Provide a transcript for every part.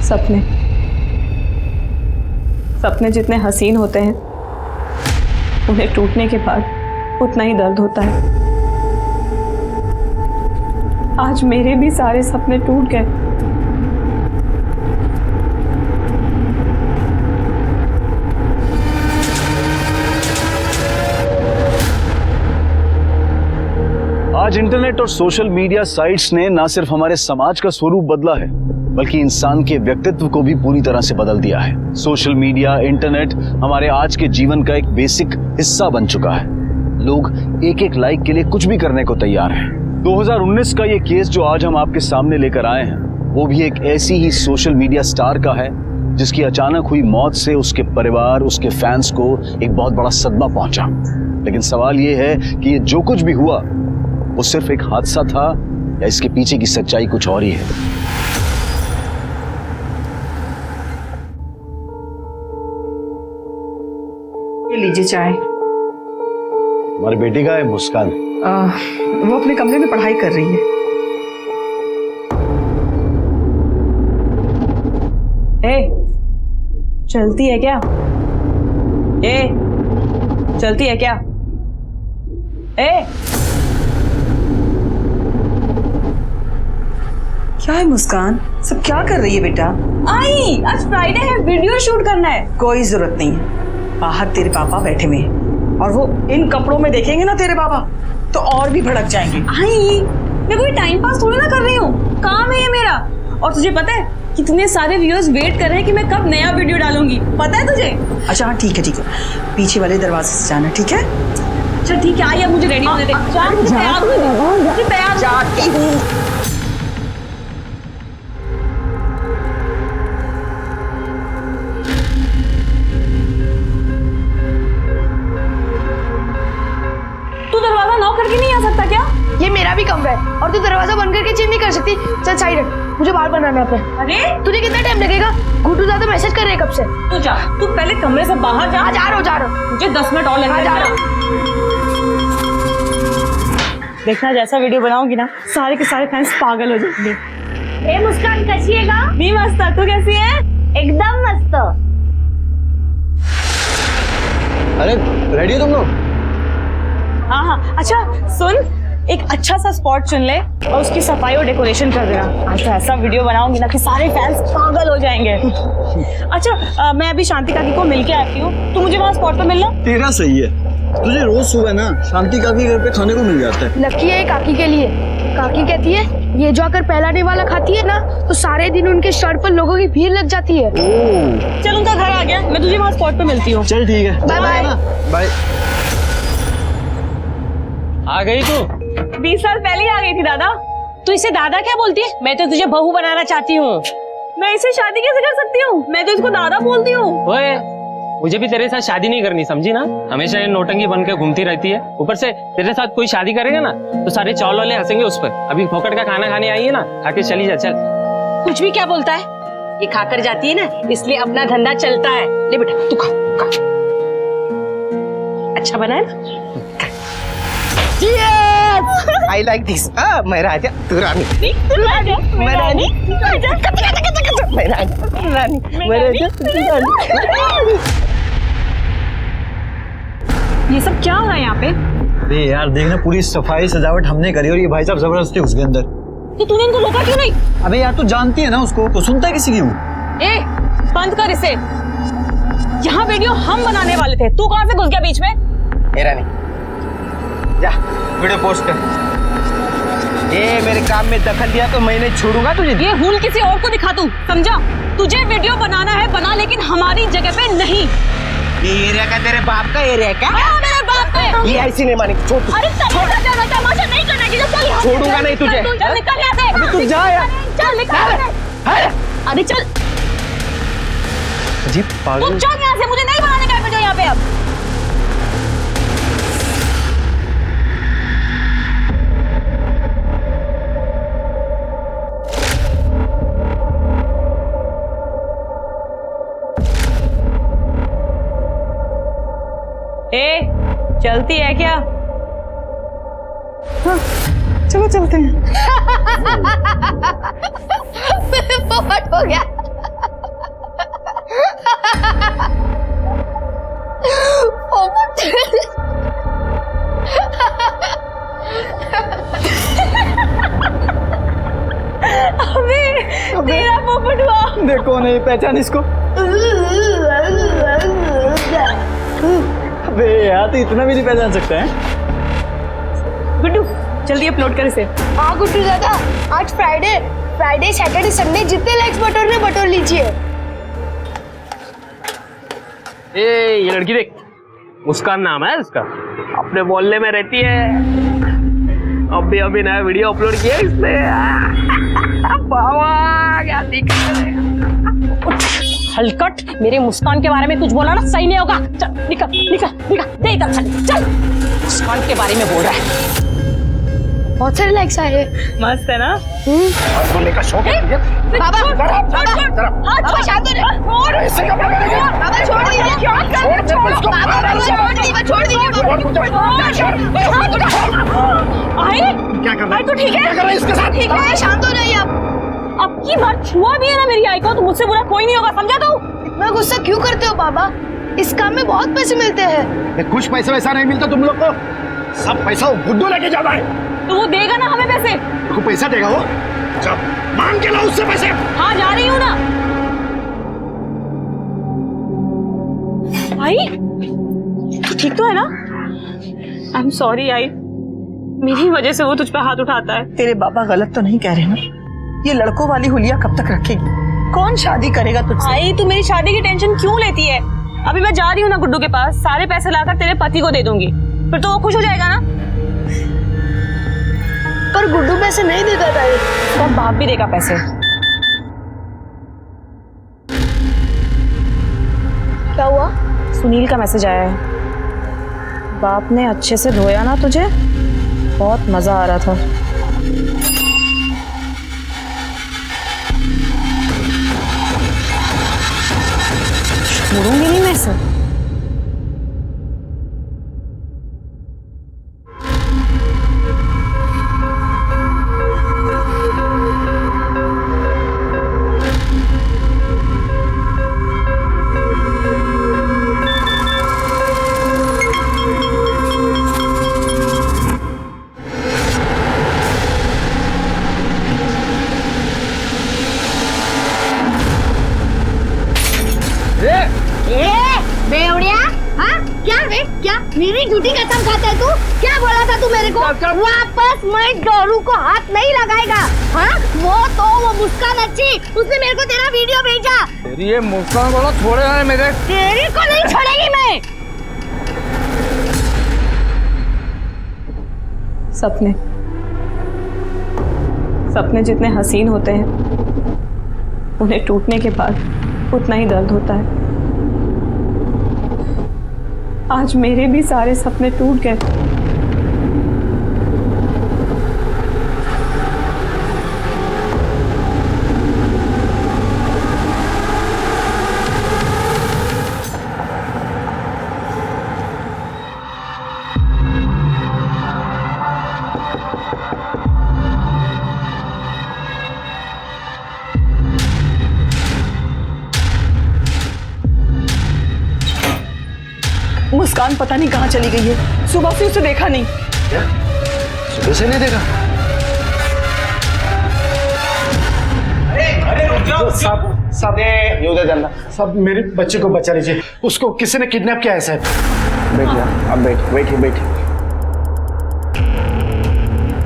सपने सपने जितने हसीन होते हैं उन्हें टूटने के बाद उतना ही दर्द होता है। आज मेरे भी सारे सपने टूट गए। आज इंटरनेट और सोशल मीडिया साइट्स ने न सिर्फ हमारे समाज का स्वरूप बदला है बल्कि इंसान के व्यक्तित्व को भी पूरी तरह से बदल दिया है। सोशल मीडिया, इंटरनेट हमारे आज के जीवन का एक बेसिक हिस्सा बन चुका है। लोग एक एक लाइक के लिए कुछ भी करने को तैयार हैं। 2019 का ये केस जो आज हम आपके सामने लेकर आए हैं वो भी एक ऐसी ही सोशल मीडिया स्टार का है जिसकी अचानक हुई मौत से उसके परिवार, उसके फैंस को एक बहुत बड़ा सदमा पहुंचा। लेकिन सवाल ये है कि ये जो कुछ भी हुआ वो सिर्फ एक हादसा था या इसके पीछे की सच्चाई कुछ और ही है। ये लीजिए चाय। हमारी बेटी का है मुस्कान। वो अपने कमरे में पढ़ाई कर रही है। ए, चलती है क्या? ए, चलती है क्या? ए, क्या है मुस्कान, सब क्या कर रही है बेटा? आई, आज फ्राइडे है, वीडियो शूट करना है। कोई जरूरत नहीं है, बाहर तेरे पापा बैठे हुए हैं और वो इन कपड़ों में देखेंगे ना तेरे पापा तो और भी भड़क जाएंगे। आई, मैं कोई टाइम पास थोड़ी ना कर रही हूँ, काम है ये मेरा। और तुझे पता है कितने सारे व्यूअर्स वेट कर रहे हैं कि मैं कब नया वीडियो डालूंगी, पता है तुझे? अच्छा हाँ ठीक है, पीछे वाले दरवाजे से जाना, ठीक है? अच्छा ठीक है, आई अब मुझे रेडी होने दे। तैयार जाती हूँ। करके नहीं आ सकता क्या? ये मेरा भी कमरा है और तू दरवाजा बंद करके चेंज नहीं कर सकती। चल साइड हट, मुझे बाल बनाना है अपने। अरे तुझे कितना टाइम लगेगा? गुड्डू ज्यादा मैसेज कर रहे हैं कब से। तू जा, तू पहले कमरे से बाहर जा। जा रहा हूँ। मुझे 10 मिनट और लगेंगे। जा रहा हूँ। देखना जैसा वीडियो बनाऊंगी ना सारे के सारे फैंस पागल हो जाएंगे। ए मुस्कान कैसी है? भी मस्त, तू कैसी है? एकदम मस्त। अरे रेडी हो तुम लोग? हाँ, अच्छा सुन, एक अच्छा सा स्पॉट चुन ले और उसकी सफाई और डेकोरेशन कर देना। आज तो ऐसा वीडियो बनाऊंगी ना कि सारे फैंस पागल हो जाएंगे। अच्छा मैं अभी शांति काकी को मिल के आती हूँ, तू मुझे वहाँ स्पॉट पे मिलना। तेरा सही है, तुझे रोज सुबह ना शांति काकी घर पे खाने को मिल जाता है। लकी है काकी के लिए। काकी कहती है ये जो आकर पहलाने वाला खाती है ना तो सारे दिन उनके शर्ट पर लोगों की भीड़ लग जाती है। चल उनका घर आ गया, मैं तुझे वहाँ स्पॉट पे मिलती हूँ। चल ठीक है, बाय बाय। बाय। आ गई तू? 20 साल पहले ही आ गई थी दादा। तू इसे दादा क्या बोलती है? मैं तो तुझे बहू बनाना चाहती हूँ। मैं इसे शादी कैसे कर सकती हूँ? मैं तो इसको दादा बोलती हूँ। ओए, मुझे भी तेरे साथ शादी नहीं करनी, समझी ना? हमेशा ये नौटंकी बन के घूमती रहती है। ऊपर से तेरे साथ कोई शादी करेगा ना तो सारे चौल वाले हंसेंगे उस पर। अभी फोकट का खाना खाने आई है ना, खाके चली जा। चल। कुछ भी क्या बोलता है? ये खाकर जाती है ना इसलिए अपना धंधा चलता है। ले बेटा तू खा। अच्छा बना है ना? I like this. मैं राजा, तू रानी। तू राजा, मैं रानी। मैं राजा, मैं राजा, तू रानी। ये सब क्या हो रहा है यहाँ पे? अरे यार देखना, पूरी सफाई सजावट हमने करी और ये भाई साहब जबरदस्ती उसके अंदर। तो तूने इनको रोका क्यों नहीं? अबे यार तू जानती है ना उसको, तो सुनता है किसी की हूँ। ए, बंद कर इसे। यहाँ वीडियो हम बनाने वाले थे, तू कहाँ से घुस गया बीच में? रानी जा वीडियो पोस्ट कर। ये मेरे काम में दखल दिया तो मैं नहीं छोड़ूंगा तुझे। ये हुल किसी और को दिखा तू, समझा? तुझे वीडियो बनाना है बना, लेकिन हमारी जगह पे नहीं। ये एरिया का तेरे बाप का एरिया है क्या? हाँ, मेरे बाप का है। ये ऐसी नहीं मानी, छोड़। अरे तमाशा नहीं करना कि चल यहाँ से। छोड़ूंगा नहीं तुझे। चल निकल यहाँ से। अबे तू जा यार। चल निकल। अरे चल अजीब तू पागल। चल यहाँ से, मुझे नहीं बनाने का वीडियो यहाँ पे अब। ए, चलती है क्या? हाँ, चलो चलते हैं। पोपट हो गया। बटुआ। देखो नहीं पहचान इसको। अबे यार तो इतना भी नहीं पहचान सकता है। गुड्डू जल्दी अपलोड कर इसे। हाँ गुड्डू दादा, आज फ्राइडे सैटरडे संडे जितने लाइक्स बटोरने बटोर लीजिए। ये लड़की देख, मुस्कान नाम है इसका, अपने मोहल्ले में रहती है। अभी नया वीडियो अपलोड किया इसने। बाबा क्या दिक्कत है। हलकट, मेरे मुस्कान के बारे में कुछ बोला ना सही नहीं होगा। चल निकल निकल निकल, दे इधर चल। मुस्कान के बारे में बोल रहा है। बहुत सारे लाइक्स आए हैं। मस्त है ना? बोलने का शौक है तुझे? बाबा शांत हो जाओ। बाबा छोड़ दीजिए। छोड़ दीजिए। आई क्या कर रहा है? तो ठीक है, क्या कर रहा है इसके साथ? ठीक है, शांत हो जाइए आप। अब की बार छुआ भी है ना मेरी आई को तो मुझसे बुरा कोई नहीं होगा, समझा तू? इतना गुस्सा क्यों करते हो बाबा? इस काम में बहुत पैसे मिलते हैं। कुछ पैसा वैसा नहीं मिलता तुम लोग को, सब पैसा वो गुड्डू लेके जाता है। तो वो देगा ना हमें पैसे? को पैसा देगा वो, जब मांग के लाओ उससे पैसे। हाँ जा रही हूँ ना। आई तू ठीक तो है ना? आई एम सॉरी आई, मेरी वजह से वो तुझ पे हाथ उठाता है। तेरे बाबा गलत तो नहीं कह रहे ना? ये लड़कों वाली हुलिया कब तक रखेगी? कौन शादी करेगा तुझसे? आई तू मेरी शादी की टेंशन क्यों लेती है? अभी मैं जा रही हूँ ना गुड्डू के पास, सारे पैसे लाकर तेरे पति को दे दूंगी, फिर तो वो खुश हो जाएगा ना। पर गुड्डू पैसे नहीं देता था। उसका बाप भी देगा पैसे। क्या हुआ? सुनील का मैसेज आया है, बाप ने अच्छे से धोया ना तुझे, बहुत मजा आ रहा था। छोड़ूंगी नहीं मैं इसे। बेवड़िया, हाँ क्या रे? क्या मेरी झूठी कसम खाता है तू? क्या बोला था तू मेरे को? वापस मैं डोरू को हाथ नहीं लगाएगा। हाँ वो मुस्कान अच्छी, उसने मेरे को तेरा वीडियो भेजा। तेरी ये मुस्कान वाला छोड़े हैं मेरे। तेरे को नहीं छोड़ेगी मैं। सपने जितने हसीन होते हैं उन्हें टूटने के बाद उतना ही दर्द होता है। आज मेरे भी सारे सपने टूट गए। मुस्कान पता नहीं कहाँ चली गई है, सुबह से उसे देखा नहीं। क्या? सुबह से नहीं देखा? सब ये उधर चलना। सब मेरे बच्चे को बचा लीजिए, उसको किसी ने किडनैप किया है साहब। बैठिए, अब बैठिए।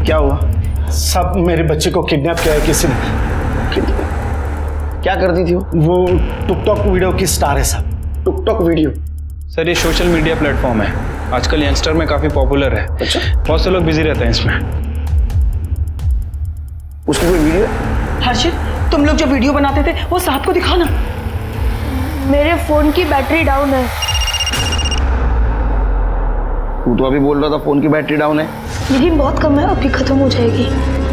क्या हुआ? सब मेरे बच्चे को किडनैप किया है किसी ने। क्या करती थी वो टिकटॉक वीडियो की स्टार है साहब। TikTok video? सर ये सोशल मीडिया प्लेटफॉर्म है, आजकल यंगस्टर में काफी पॉपुलर है। अच्छा, बहुत से लोग बिजी रहते हैं इसमें। उसकी कोई वीडियो? हर्षित, तुम लोग जो वीडियो बनाते थे वो साहब को दिखाओ ना। मेरे फोन की बैटरी डाउन है। तू तो अभी बोल रहा था फोन की बैटरी डाउन है। लेकिन बहुत कम है, अभी खत्म हो जाएगी।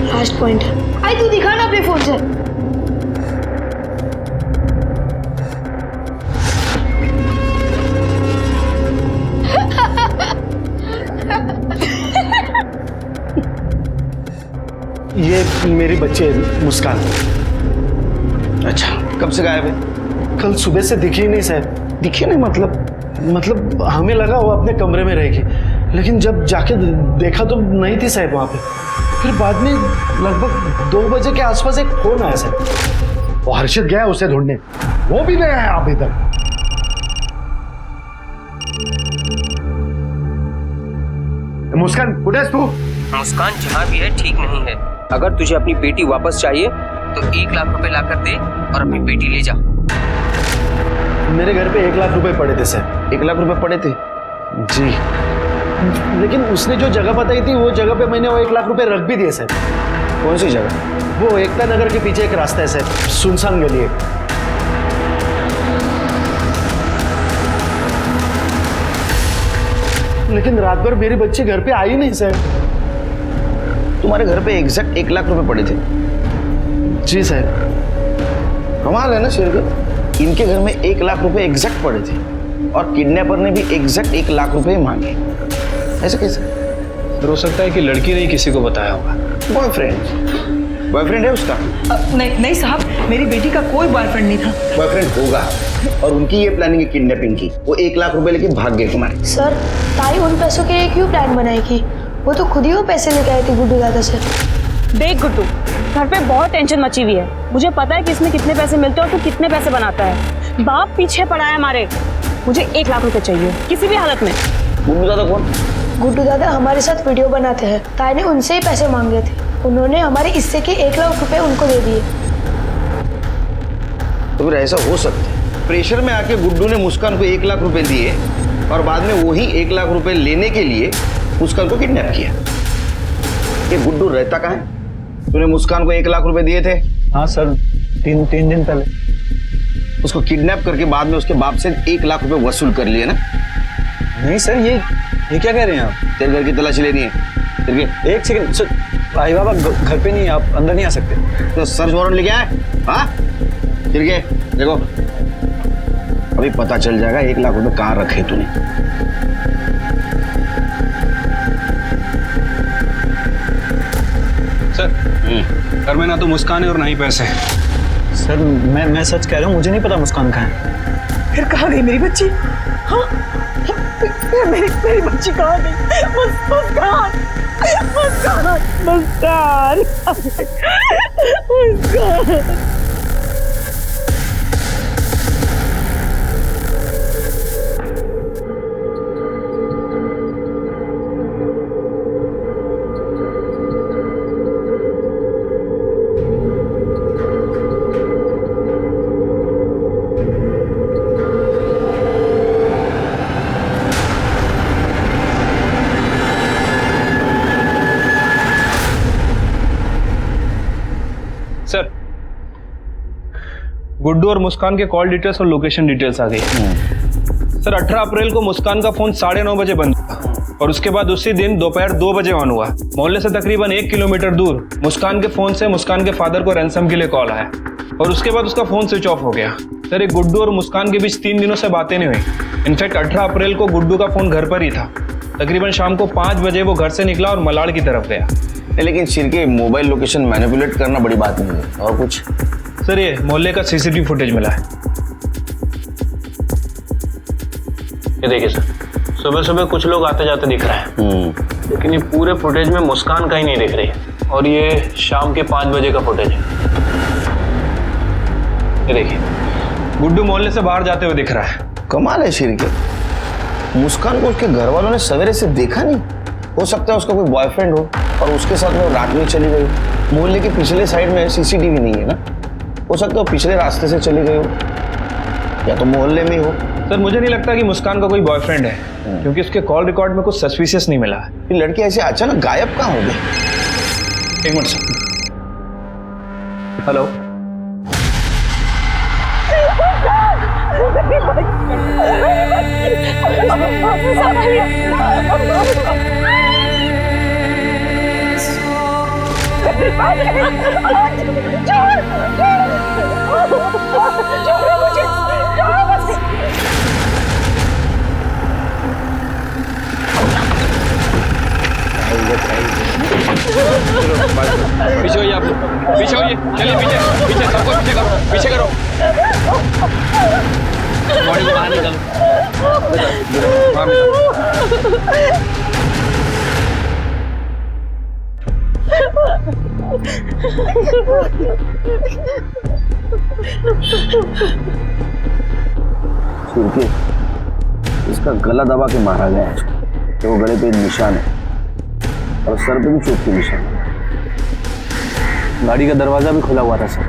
लास्ट पॉइंट है। आई तू दिखा ना अपने फोन से। ये मेरी बच्चे मुस्कान। अच्छा, कब से गायब है? कल सुबह से दिखी ही नहीं साहब। दिखी नहीं मतलब हमें लगा वो अपने कमरे में रहेगी, लेकिन जब जाके देखा तो नहीं थी साहब वहाँ पे। फिर बाद में लगभग 2 बजे के आसपास एक फोन आया साहब। वो हर्षित गया उसे ढूंढने, वो भी नहीं आया अभी तक। मुस्कान कुठे आहेस तू? मुस्कान जहाँ भी है ठीक नहीं है। अगर तुझे अपनी बेटी वापस चाहिए तो 1 लाख रुपए लाकर दे और अपनी बेटी ले जा। मेरे घर पे 1 लाख रुपए पड़े थे सर। 1 लाख रुपए पड़े थे? जी, लेकिन उसने जो जगह बताई थी वो जगह पे मैंने वो 1 लाख रुपए रख भी दिए सर। कौन सी जगह? वो एकता नगर के पीछे एक रास्ता है सर, सुनसान गली है। लेकिन रात भर मेरी बच्ची घर पे आई नहीं सर। तुम्हारे घर पे एग्जैक्ट 1 लाख रुपए पड़े थे? जी सर। कमाल है ना शेरगत, इनके घर में 1 लाख रुपए एग्जैक्ट पड़े थे और किडनैपर ने भी एग्जैक्ट 1 लाख रुपए मांगे। ऐसे कैसे? हो सकता है कि लड़की ने ही किसी को बताया होगा। बॉयफ्रेंड है उसका? नहीं साहब, मेरी बेटी का कोई बॉयफ्रेंड नहीं था। बॉयफ्रेंड होगा, और उनकी ये प्लानिंग है किडनैपिंग की। वो 1 लाख रुपए लेके भाग गए तुम्हारे। सर, ताई उन पैसों के लिए क्यों प्लान बनाएगी? वो तो खुद ही वो पैसे लेके आई थी गुड्डू दादा से। देख गुड्डू, घर पे बहुत टेंशन मची हुई है। मुझे पता है कि इसमें कितने पैसे मिलते हैं और तू कितने पैसे बनाता है। बाप पीछे पड़ा है हमारे। मुझे 1 लाख रुपए चाहिए किसी भी हालत में। गुड्डू दादा कौन? गुड्डू दादा हमारे साथ वीडियो बनाते हैं। ताई ने उनसे ही पैसे मांगे थे, उन्होंने हमारे हिस्से के 1 लाख रुपए उनको दे दिए। तो फिर ऐसा हो सकता है प्रेशर में आके गुड्डू ने मुस्कान को 1 लाख रुपए दिए और बाद में वही 1 लाख रुपए लेने के लिए मुस्कान को किडनैप किया। ये गुड्डू रहता कहाँ है? तूने मुस्कान को 1 लाख रुपए दिए थे? हाँ सर, तीन दिन पहले। उसको किडनैप करके बाद में उसके बाप से 1 लाख रुपए वसूल कर लिए ना? नहीं सर, ये क्या कह रहे हैं आप? तेरे घर की तलाशी लेनी है। तेरे एक सेकंड सर, भाई बाबा घर पे नहीं, आप अंदर नहीं आ सकते। तो सर्च वारंट लेके आए? हाँ, फिर के देखो, अभी पता चल जाएगा 1 लाख रुपए कहाँ रखे तूने। सर, घर में ना तो मुस्कान है और ना ही पैसे। सर मैं सच कह रहा हूँ, मुझे नहीं पता मुस्कान कहाँ है। फिर कहाँ गई मेरी बच्ची? हाँ, मेरी बच्ची कहाँ गई? मुस्कान। सर, गुड्डू और मुस्कान के कॉल डिटेल्स और लोकेशन डिटेल्स आ गई। सर, 18 अप्रैल को मुस्कान का फोन 9:30 बजे बंद हुआ और उसके बाद उसी दिन दोपहर 2 बजे ऑन हुआ। मोहल्ले से तकरीबन 1 किलोमीटर दूर मुस्कान के फोन से मुस्कान के फादर को रैंसम के लिए कॉल आया और उसके बाद उसका फोन स्विच ऑफ हो गया। सर, ये गुड्डू और मुस्कान के बीच 3 दिनों से बातें नहीं हुई। इनफैक्ट 18 अप्रैल को गुड्डू का फोन घर पर ही था। तकरीबन शाम को 5 बजे वो घर से निकला और मलाड़ की तरफ गया। लेकिन सिर्फ मोबाइल लोकेशन मैनिपुलेट करना बड़ी बात नहीं है, और कुछ? सर, ये मोहल्ले का सीसीटीवी फुटेज मिला है। ये देखिए सर, सुबह सुबह कुछ लोग आते जाते दिख रहे हैं, लेकिन ये पूरे फुटेज में मुस्कान कहीं नहीं दिख रही है। और ये शाम के 5 बजे का फुटेज है। ये देखिए, गुड्डू मोहल्ले से बाहर जाते हुए दिख रहा है। कमाल है शिरके, मुस्कान को उसके घर वालों ने सवेरे से देखा नहीं। हो सकता है उसका कोई बॉयफ्रेंड हो और उसके साथ वो रात में चली गई। मोहल्ले के पिछले साइड में सीसीटीवी नहीं है ना, हो सकता है वो पिछले रास्ते से चली गई हो या तो मोहल्ले में ही हो। सर, मुझे नहीं लगता कि मुस्कान का कोई बॉयफ्रेंड है, क्योंकि उसके कॉल रिकॉर्ड में कुछ सस्पिशियस नहीं मिला है। ये लड़की ऐसे अचानक गायब कहाँ हो गई? 1 मिनट सर। हेलो, पीछे होइए आप, पीछे होइए, चलिए पीछे पीछे, सबको पीछे करो, पीछे करो। बॉडी को बाहर निकालो, बाहर निकालो। फिर इसका गला दबा के मारा गया है, तो वो गले पे निशान है और सर पे भी चोट के निशान है। गाड़ी का दरवाजा भी खुला हुआ था सर।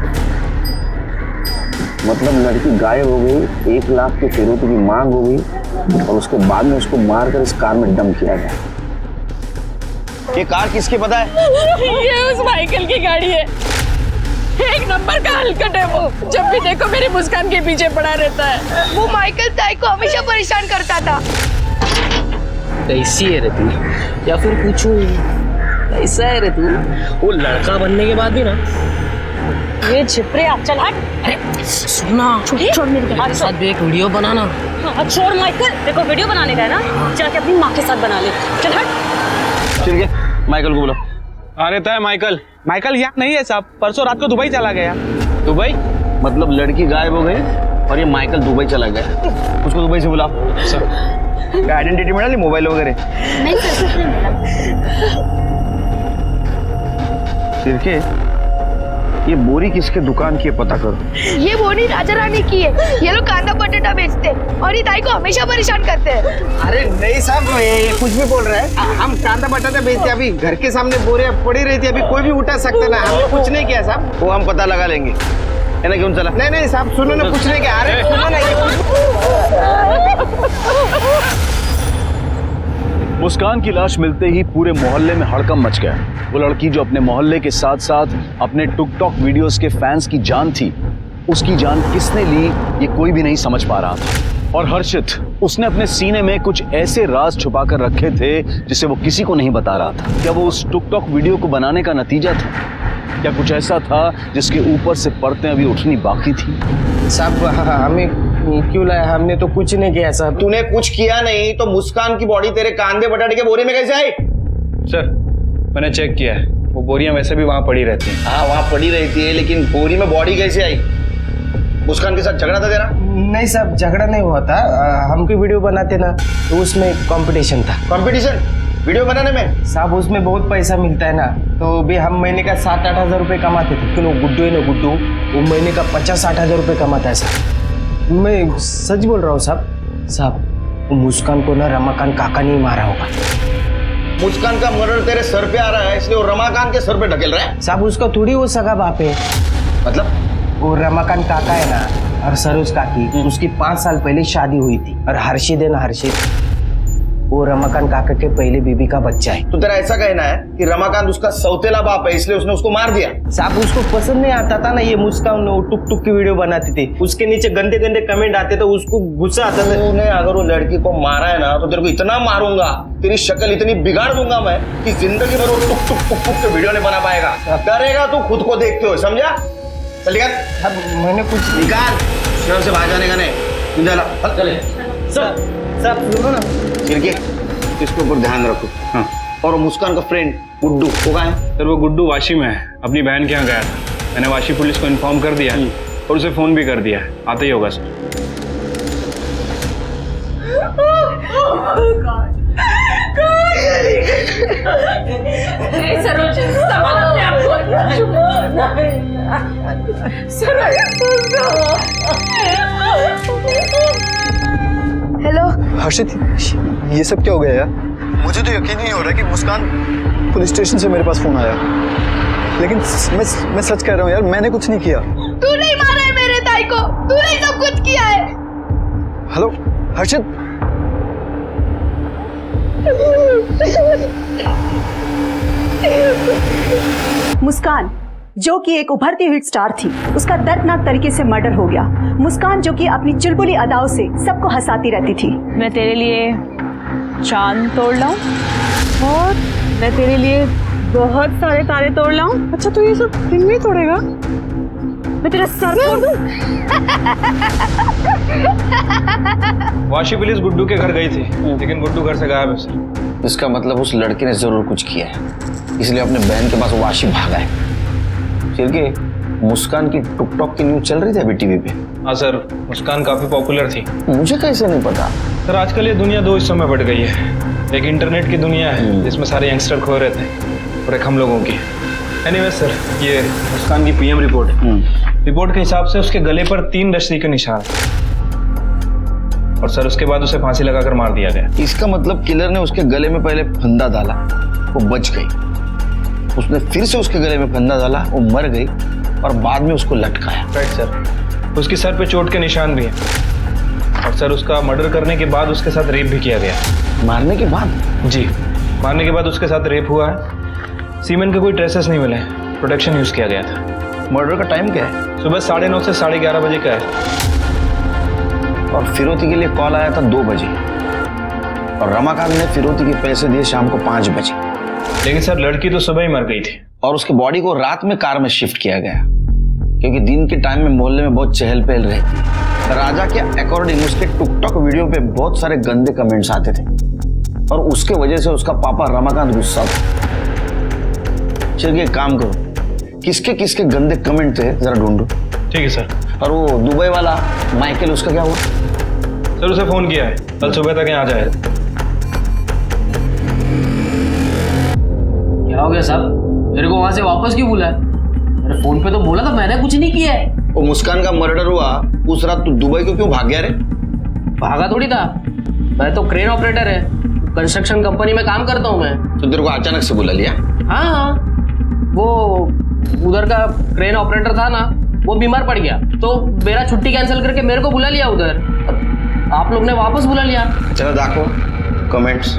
मतलब लड़की गायब हो गई, 1 लाख के फिरौती की मांग हो गई और उसके बाद में उसको मारकर इस कार में डंप किया गया। ये कार किसकी पता है? ये उस माइकल की गाड़ी है। 1 नंबर का हलकट है वो। जब भी देखो मेरी मुस्कान के पीछे पड़ा रहता है। वो माइकल ताई को हमेशा परेशान करता था। कैसी है रे तू, या फिर पूछूं कैसा है रे तू? वो लड़का बनने के बाद भी ना ये छिपरे आप चल हट। अरे सुनना, छोड़ मेरे मेरे साथ भी एक वीडियो बनाना। हाँ, छोड़ माइकल, देखो वीडियो बनाने का है ना, जाके अपनी माँ के साथ बना ले। चल हट। ठीक है, माइकल को बुलाओ। आ रहता है माइकल। माइकल यहाँ नहीं है साहब, परसों रात को दुबई चला गया। दुबई? मतलब लड़की गायब हो गई और ये माइकल दुबई चला गया। उसको दुबई से बुलाओ। सर आइडेंटिटी मिळाली, मोबाईल वगैरे? नहीं सर, कुछ नहीं मिला। तिरके, ये बोरी किसके दुकान की है पता करो। ये बोनी राजा रानी की है। ये लोग कांदा बटाटा बेचते हैं और ये ताई को हमेशा परेशान करते हैं। अरे नहीं साहब, ये कुछ भी बोल रहा है। हम कांदा बटाटा बेचते, अभी घर के सामने बोरे पड़ी रही थी, अभी कोई भी उठा सकता ना। हमने कुछ नहीं किया साहब। वो हम पता लगा लेंगे। है ना, क्यों चला? नहीं नहीं साहब, सुनो ना, कुछ नहीं किया। अरे सुनो ना, मुस्कान की लाश मिलते ही पूरे मोहल्ले में हड़कंप मच गया। वो लड़की जो अपने मोहल्ले के साथ साथ अपने टिकटॉक वीडियोस के फैंस की जान थी, उसकी जान किसने ली ये कोई भी नहीं समझ पा रहा था। और हर्षित, उसने अपने सीने में कुछ ऐसे राज छुपा कर रखे थे जिसे वो किसी को नहीं बता रहा था। क्या वो उस टिकटॉक वीडियो को बनाने का नतीजा था? क्या कुछ ऐसा था जिसके ऊपर से परतें अभी उठनी बाकी थी? साहब हमें क्यों लाया? हमने तो कुछ नहीं किया साहब। तूने कुछ किया नहीं तो मुस्कान की बॉडी तेरे कांदे बटाटे के बोरे में कैसे आई? सर मैंने चेक किया है, वो बोरियां वैसे भी वहाँ पड़ी रहती हैं। हाँ, वहाँ पड़ी रहती है, लेकिन बोरी में बॉडी कैसे आई? मुस्कान के साथ झगड़ा था तेरा? नहीं साहब, झगड़ा नहीं हुआ था। हमकी वीडियो बनाते ना, तो उसमें कंपटीशन था। कंपटीशन वीडियो बनाने में? साहब उसमें बहुत पैसा मिलता है ना, तो भी हम महीने का 7-8 हज़ार रुपये कमाते थे। लेकिन वो गुड्डू है ना, गुड्डू, वो महीने का 50-60 हज़ार रुपये कमाता है साहब। मैं सच बोल रहा हूँ साहब। साहब वो मुस्कान को ना रमाकांत काका नहीं मारा होगा। मुस्कान का मर्डर तेरे सर पे आ रहा है, इसलिए वो रमाकांत के सर पे ढकेल रहा है। साहब उसका थोड़ी वो सगा बाप है। मतलब वो रमाकांत काका है ना, और सरोज काकी, उसकी 5 साल पहले शादी हुई थी। और हर्षित है ना, हर्षित, वो रमाकांत काका के पहले बीबी का बच्चा है। तो तेरा ऐसा कहना है कि रमाकांत उसका सौतेला बाप है, इसलिए उसने उसको मार दिया? साहब उसको पसंद नहीं आता था ना ये मुस्कान, वो टुक टुक की वीडियो बनाती थी, उसके नीचे गंदे गंदे कमेंट आते, तो उसको गुस्सा आता था। तूने अगर वो लड़की को मारा है ना, तो तेरे को इतना मारूंगा, तेरी शक्ल इतनी बिगाड़ दूंगा मैं कि जिंदगी भर वो टुक टुक टुक टुक के वीडियो नहीं बना पाएगा। डरेगा तू खुद को देखते हो, समझा? चल निकाल। अब मैंने कुछ निकाल, शहर से बाहर जाने का नहीं। निकाल, चले। साहब सुनो ना, चिरके, इसके ऊपर ध्यान रखो। हाँ। और वो मुस्कान का फ्रेंड गुड्डू, वो कहाँ है? सर वो गुड्डू वाशी में है, अपनी बहन के यहाँ गया था। मैंने वाशी पुलिस को इन्फॉर्म कर दिया और उसे फ़ोन भी कर दिया है, आते ही होगा सर। सरोज, संभालो अपने आप को। हेलो हर्षित, ये सब क्या हो गया यार? मुझे तो यकीन नहीं हो रहा कि मुस्कान पुलिस स्टेशन से मेरे पास फोन आया, लेकिन मैं सच कह रहा हूँ यार, मैंने कुछ नहीं किया। तू नहीं मारा है मेरे ताई को, तूने सब कुछ किया है। हेलो हर्षित, मुस्कान जो कि एक उभरती हुई स्टार थी, उसका दर्दनाक तरीके से मर्डर हो गया। मुस्कान जो कि अपनी चुलबुली अदाओं से सबको हंसाती रहती थी। मैं तेरे लिए चांद तोड़ लाऊं और मैं तेरे लिए बहुत सारे तारे तोड़ लाऊं। अच्छा तू ये सब दिन में ही तोड़ेगा? मैं तेरा सर फोड़ दूं। वाशी पुलिस गुड्डू के घर गई थी, लेकिन गुड्डू घर से गायब है सर। इसका मतलब उस लड़के ने जरूर कुछ किया है, इसलिए अपने बहन के पास वाशी भागा है। चिरके, मुस्कान की टिकटॉक की न्यूज चल रही थी अभी टीवी पे। हाँ सर, मुस्कान काफी पॉपुलर थी। मुझे कैसे नहीं पता? सर आजकल ये दुनिया 2 हिस्सों में बट गई है। एक इंटरनेट की दुनिया है जिसमें सारे यंगस्टर खो रहे थे, और एक हम लोगों की। एनीवे सर, ये मुस्कान की पीएम रिपोर्ट है। रिपोर्ट के हिसाब से उसके गले पर 3 रस्सी के निशान हैं। और सर उसके बाद उसे फांसी लगाकर मार दिया गया। इसका मतलब किलर ने उसके गले में पहले फंदा डाला, वो बच गई। उसने फिर से उसके गले में फंदा डाला, वो मर गई और बाद में उसको लटकाया। Right sir. उसकी सर पे चोट के निशान भी हैं। और सर उसका मर्डर करने के बाद उसके साथ रेप भी किया गया। मारने के बाद? जी, मारने के बाद उसके साथ रेप हुआ है। सीमेन के कोई ट्रेसेस नहीं मिले, प्रोटेक्शन यूज किया गया था। मर्डर का टाइम क्या है? सुबह 9:30 से 11:30 बजे का है। और फिरौती के लिए कॉल आया था 2 बजे और रमाकांत ने फिरौती के पैसे दिए शाम को 5 बजे। लेकिन सर लड़की तो सुबह ही मर गई थी। और उसके बॉडी को रात में कार में शिफ्ट किया गया क्योंकि दिन के टाइम में मोहल्ले में बहुत चहल पहल रहती। राजा के अकॉर्डिंग उसके टिकटॉक वीडियो पे बहुत सारे गंदे कमेंट्स आते थे और उसके वजह से उसका पापा रमाकांत गुस्सा था। चलिए एक काम करो, किसके किसके गंदे कमेंट थे जरा ढूंढो। ठीक है सर। और वो दुबई वाला माइकल, उसका क्या हुआ? सर उसे फोन किया है, कल सुबह तक यहाँ आ जाए। क्या हो गया साहब, मेरे को वहां से वापस क्यों बुलाया? अरे फोन पे तो बोला था मैंने कुछ नहीं किया है। वो मुस्कान का मर्डर हुआ उस रात तू दुबई को क्यों भाग गया रे? भागा थोड़ी था, मैं तो क्रेन ऑपरेटर है, कंस्ट्रक्शन कंपनी में काम करता हूँ मैं। तो तेरे को अचानक से बुला लिया? हाँ, वो उधर का क्रेन ऑपरेटर था ना, वो बीमार पड़ गया तो मेरा छुट्टी कैंसिल करके मेरे को बुला लिया उधर। आप लोग ने वापस बुला लिया। चलो देखो कमेंट्स।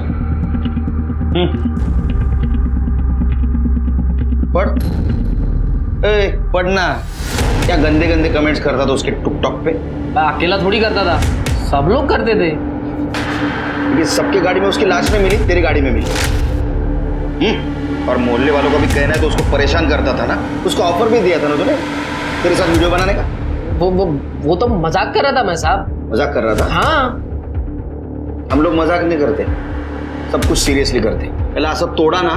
पढ़, पढ़ना। क्या गंदे गंदे कमेंट्स करता था उसके टिकटॉक पे? मैं अकेला थोड़ी करता था, सब लोग करते थे। ये सबकी गाड़ी में उसकी लाश में मिली, तेरी गाड़ी में मिली। और मोहल्ले वालों का भी कहना है तो उसको परेशान करता था ना, उसको ऑफर भी दिया था ना तूने तेरे साथ वीडियो बनाने का। वो तो मजाक कर रहा था मैं साहब। मजाक कर रहा था? हाँ। हम लोग मजाक नहीं करते, सब कुछ सीरियसली करते। पहले असं तोड़ा ना,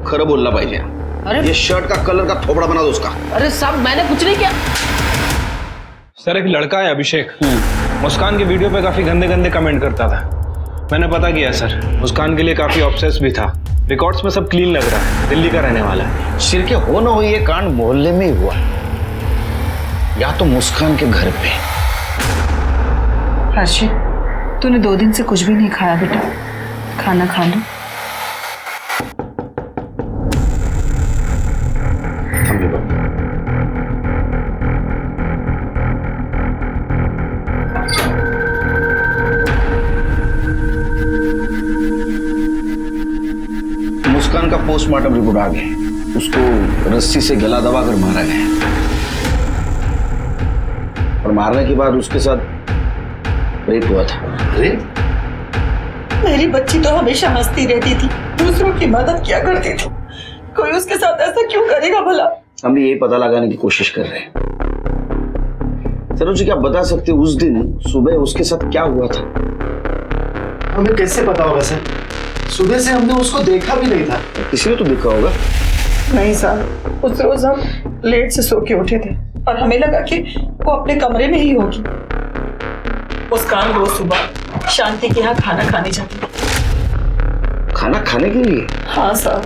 खरं बोलला पाहिजे। अरे ये शर्ट का कलर का थोपड़ा बना दो उसका। अरे साहब मैंने कुछ नहीं किया। सर एक लड़का है अभिषेक, मुस्कान के वीडियो पे काफी गंदे गंदे कमेंट करता था। मैंने पता किया सर, मुस्कान के लिए काफी ऑब्सेस भी था। रिकॉर्ड्स में सब क्लीन लग रहा है, दिल्ली का रहने वाला है। सिर के हो ना हो ये कांड मोहल्ले में ही हुआ या तो मुस्कान के घर पे। हर्षित, तूने 2 दिन से कुछ भी नहीं खाया बेटा, खाना खा लो। मुस्कान का पोस्टमार्टम रिपोर्ट आ गया, उसको रस्सी से गला दबाकर मारा गया और मारने के बाद उसके साथ रेप हुआ था। रेप? मेरी बच्ची तो हमेशा हंसती रहती थी, दूसरों की मदद किया करती थी, कोई उसके साथ ऐसा क्यों करेगा भला? हम भी यही पता लगाने की कोशिश कर रहे हैं। सरोज जी क्या बता सकते उस दिन सुबह उसके साथ क्या हुआ था? हमें कैसे पता होगा सर, सुबह से हमने उसको देखा भी नहीं था। किसी ने तो देखा होगा। नहीं साहब, उस रोज हम लेट से सो के उठे थे और हमें लगा कि वो अपने कमरे में ही होगी। मुस्कान रोज सुबह शांति के यहाँ खाना खाने जाती थी। खाना खाने के लिए? हाँ साहब,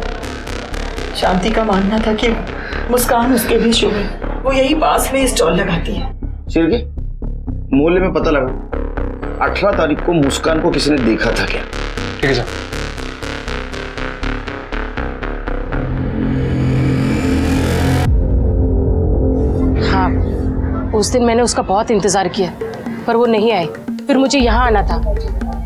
शांति का मानना था कि मुस्कान उसके भी शुभ है, वो यही पास में स्टॉल लगाती है। चिरके मोहल्ले में पता लगा 18 तारीख को मुस्कान को किसी ने देखा था क्या? ठीक है सर। हाँ, उस दिन मैंने उसका बहुत इंतजार किया पर वो नहीं आई। फिर मुझे यहाँ आना था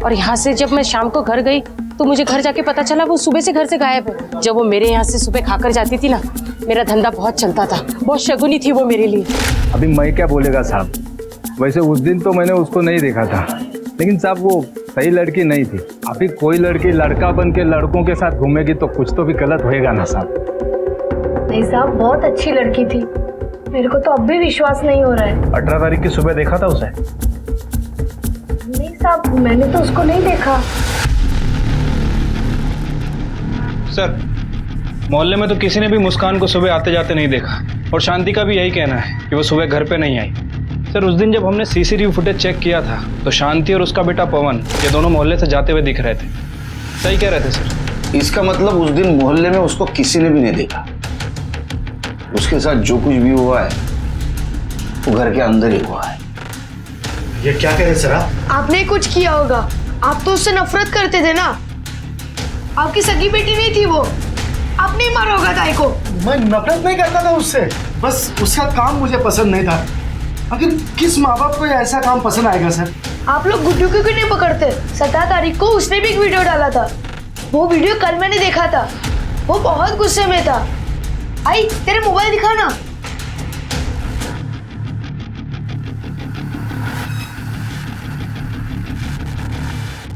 और यहाँ से जब मैं शाम को घर गई तो मुझे घर जाके पता चला वो सुबह से घर से गायब है। जब वो मेरे यहाँ से सुबह खाकर जाती थी ना, मेरा धंधा बहुत चलता था, बहुत शगुनी थी वो मेरे लिए। अभी मैं क्या बोलेगा साहब, वैसे उस दिन तो मैंने उसको नहीं देखा था, लेकिन साहब वो सही लड़की नहीं थी। अभी कोई लड़की लड़का बन के लड़कों के साथ घूमेगी तो कुछ तो भी गलत होएगा ना साहब। नहीं साहब, बहुत अच्छी लड़की थी, मेरे को तो अब भी विश्वास नहीं हो रहा है। 18 तारीख की सुबह देखा था उसे? नहीं साहब, मैंने तो उसको नहीं देखा। सर मोहल्ले में तो किसी ने भी मुस्कान को सुबह आते जाते नहीं देखा और शांति का भी यही कहना है कि वो सुबह घर पे नहीं आई। सर उस दिन जब हमने सीसीटीवी फुटेज चेक किया था तो शांति और उसका बेटा पवन ये दोनों मोहल्ले से जाते हुए दिख रहे थे। सही कह रहे थे सर। इसका मतलब उस दिन मोहल्ले में उसको किसी ने भी नहीं देखा। उसके साथ जो कुछ भी हुआ है वो घर के अंदर ही हुआ है। ये क्या कह रहे सर आप? आपने कुछ किया होगा, आप तो उससे नफरत करते थे ना। आपकी सगी बेटी नहीं थी वो, आपने ही मारा होगा ताई को। मैं नफरत नहीं करता था उससे, बस उसका काम मुझे पसंद नहीं था। आखिर किस माँ बाप को ऐसा काम पसंद आएगा सर? आप लोग गुड्डू क्यों नहीं पकड़ते? 17 तारीख को उसने भी एक वीडियो डाला था, वो वीडियो कल मैंने देखा था, वो बहुत गुस्से में था। आई तेरे मोबाइल दिखा ना।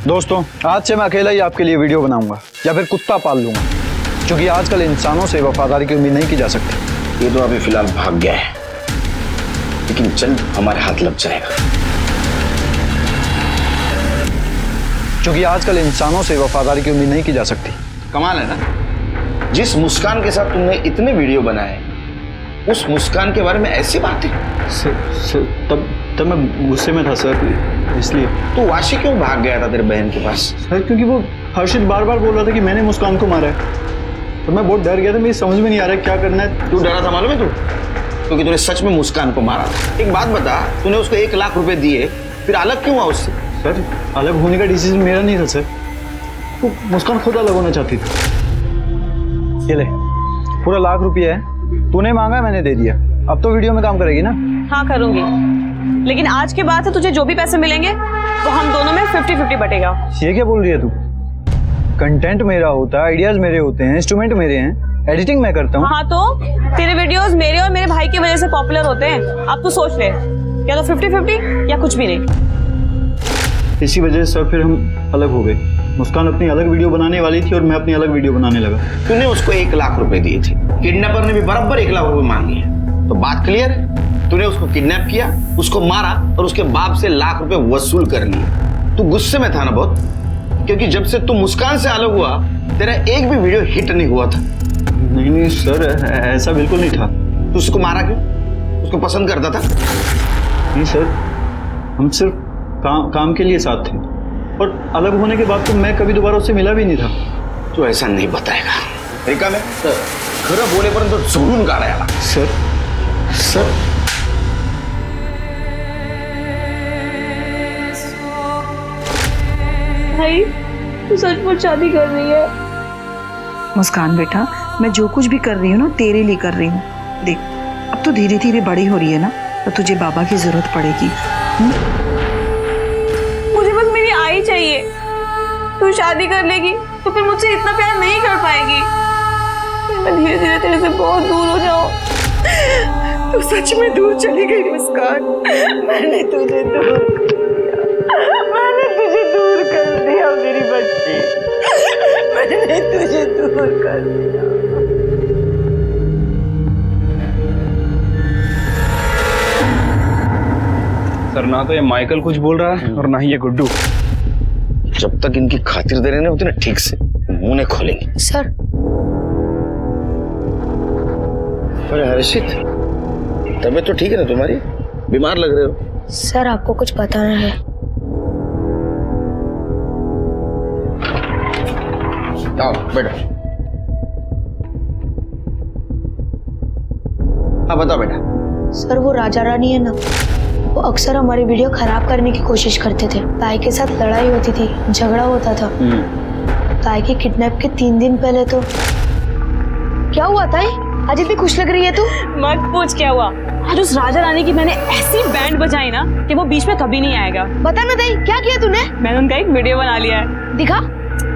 दोस्तों, आज से मैं अकेला ही आपके लिए वीडियो बनाऊंगा या फिर कुत्ता पाल लूंगा, क्योंकि आजकल इंसानों से वफादारी की उम्मीद नहीं की जा सकती। ये तो अभी फिलहाल भाग गया है, लेकिन जल्द हमारे हाथ लग जाएगा। क्योंकि आजकल इंसानों से वफादारी की उम्मीद नहीं की जा सकती। कमाल है ना, जिस मुस्कान के साथ तुमने इतने वीडियो बनाए, उस मुस्कान के बारे में ऐसी बातें। सर तब मैं गुस्से में था सर, इसलिए। तो वाशी क्यों भाग गया था तेरे बहन के पास? सर क्योंकि वो हर्षित बार बार बोल रहा था कि मैंने मुस्कान को मारा है, तो मैं बहुत डर गया था। मेरी समझ में नहीं आ रहा क्या करना है। तू डरा था मालूम है तू, क्योंकि तूने सच में मुस्कान को मारा था। एक बात बता, तूने उसको 1 लाख रुपए दिए, फिर अलग क्यों हुआ उससे? सर अलग होने का डिसीजन मेरा नहीं था सर, वो मुस्कान खुद अलग होना चाहती थी। ये ले, पूरा 1 लाख रुपया है, तूने मांगा मैंने दे दिया। अब तो वीडियो में काम करेगी ना? हाँ करूंगी, लेकिन आज के बाद से तुझे जो भी पैसे मिलेंगे वो हम दोनों में 50-50 बटेगा। ये क्या बोल रही है तू? कंटेंट मेरा होता है, आइडियाज मेरे होते हैं, इंस्ट्रूमेंट मेरे हैं, एडिटिंग मैं करता हूँ। हाँ तो तेरे वीडियोस मेरे और मेरे भाई की वजह से पॉपुलर होते हैं। अब तू सोच ले, या तो 50-50 या कुछ भी नहीं। इसी वजह से सर फिर हम अलग हो गए। मुस्कान अपनी अलग वीडियो बनाने वाली थी और मैं अपनी अलग वीडियो बनाने लगा। तूने उसको 1 लाख रुपए दिए थे, किडनैपर ने भी बराबर 1 लाख रुपए मांगे हैं, तो बात क्लियर है। तूने उसको किडनैप किया, उसको मारा और उसके बाप से 1 लाख रुपए वसूल कर लिए। तू गुस्से में था ना बहुत, क्योंकि जब से तू मुस्कान से अलग हुआ, तेरा एक भी वीडियो हिट नहीं हुआ था। नहीं सर, ऐसा बिल्कुल नहीं था। तू उसको मारा क्यों? उसको पसंद करता था? नहीं सर, हम सिर्फ काम के लिए साथ थे, और अलग होने के बाद तो मैं कभी दोबारा उससे मिला भी नहीं था। तू ऐसा नहीं बताएगा। रिका में खरं बोलेपर्यंत जोडून काढायला। सर भाई तू सचमुच शादी कर रही है? मुस्कान बेटा, मैं जो कुछ भी कर रही हूँ ना तेरे लिए कर रही हूँ। देख अब तो धीरे धीरे बड़ी हो रही है ना, तो तुझे बाबा की जरूरत पड़ेगी। मुझे बस मेरी आई चाहिए। तू शादी कर लेगी तो फिर मुझसे इतना प्यार नहीं कर पाएगी, फिर मैं धीरे धीरे तेरे से बहुत दूर हो जाऊं। तू सच में दूर चली गई मुस्कान। मैंने तुझे दूर कर दिया मेरी बच्ची, मैंने तुझे दूर कर दिया। सर ना तो ये माइकल कुछ बोल रहा है और ना ही ये गुड्डू। जब तक इनकी खातिरदारी नहीं होती ना ठीक से, मुंह नहीं खोलेंगे। सर अरे हर्षित, तबीयत तो ठीक है ना तुम्हारी? बीमार लग रहे हो। सर आपको कुछ बताना है। आओ बैठो। हाँ बताओ बेटा। सर वो राजा रानी है ना, वो अक्सर हमारी वीडियो खराब करने की कोशिश करते थे। ताई के साथ लड़ाई होती थी, झगड़ा होता था। ताई के किडनैप के 3 दिन पहले तो क्या हुआ ताई? आज इतनी खुश लग रही है तू। मत पूछ क्या हुआ। आज उस राजा रानी की मैंने ऐसी बैंड बजाई ना कि वो बीच में कभी नहीं आएगा। बता ना ताई, क्या किया तूने? मैंने उनका एक वीडियो बना लिया है। दिखा।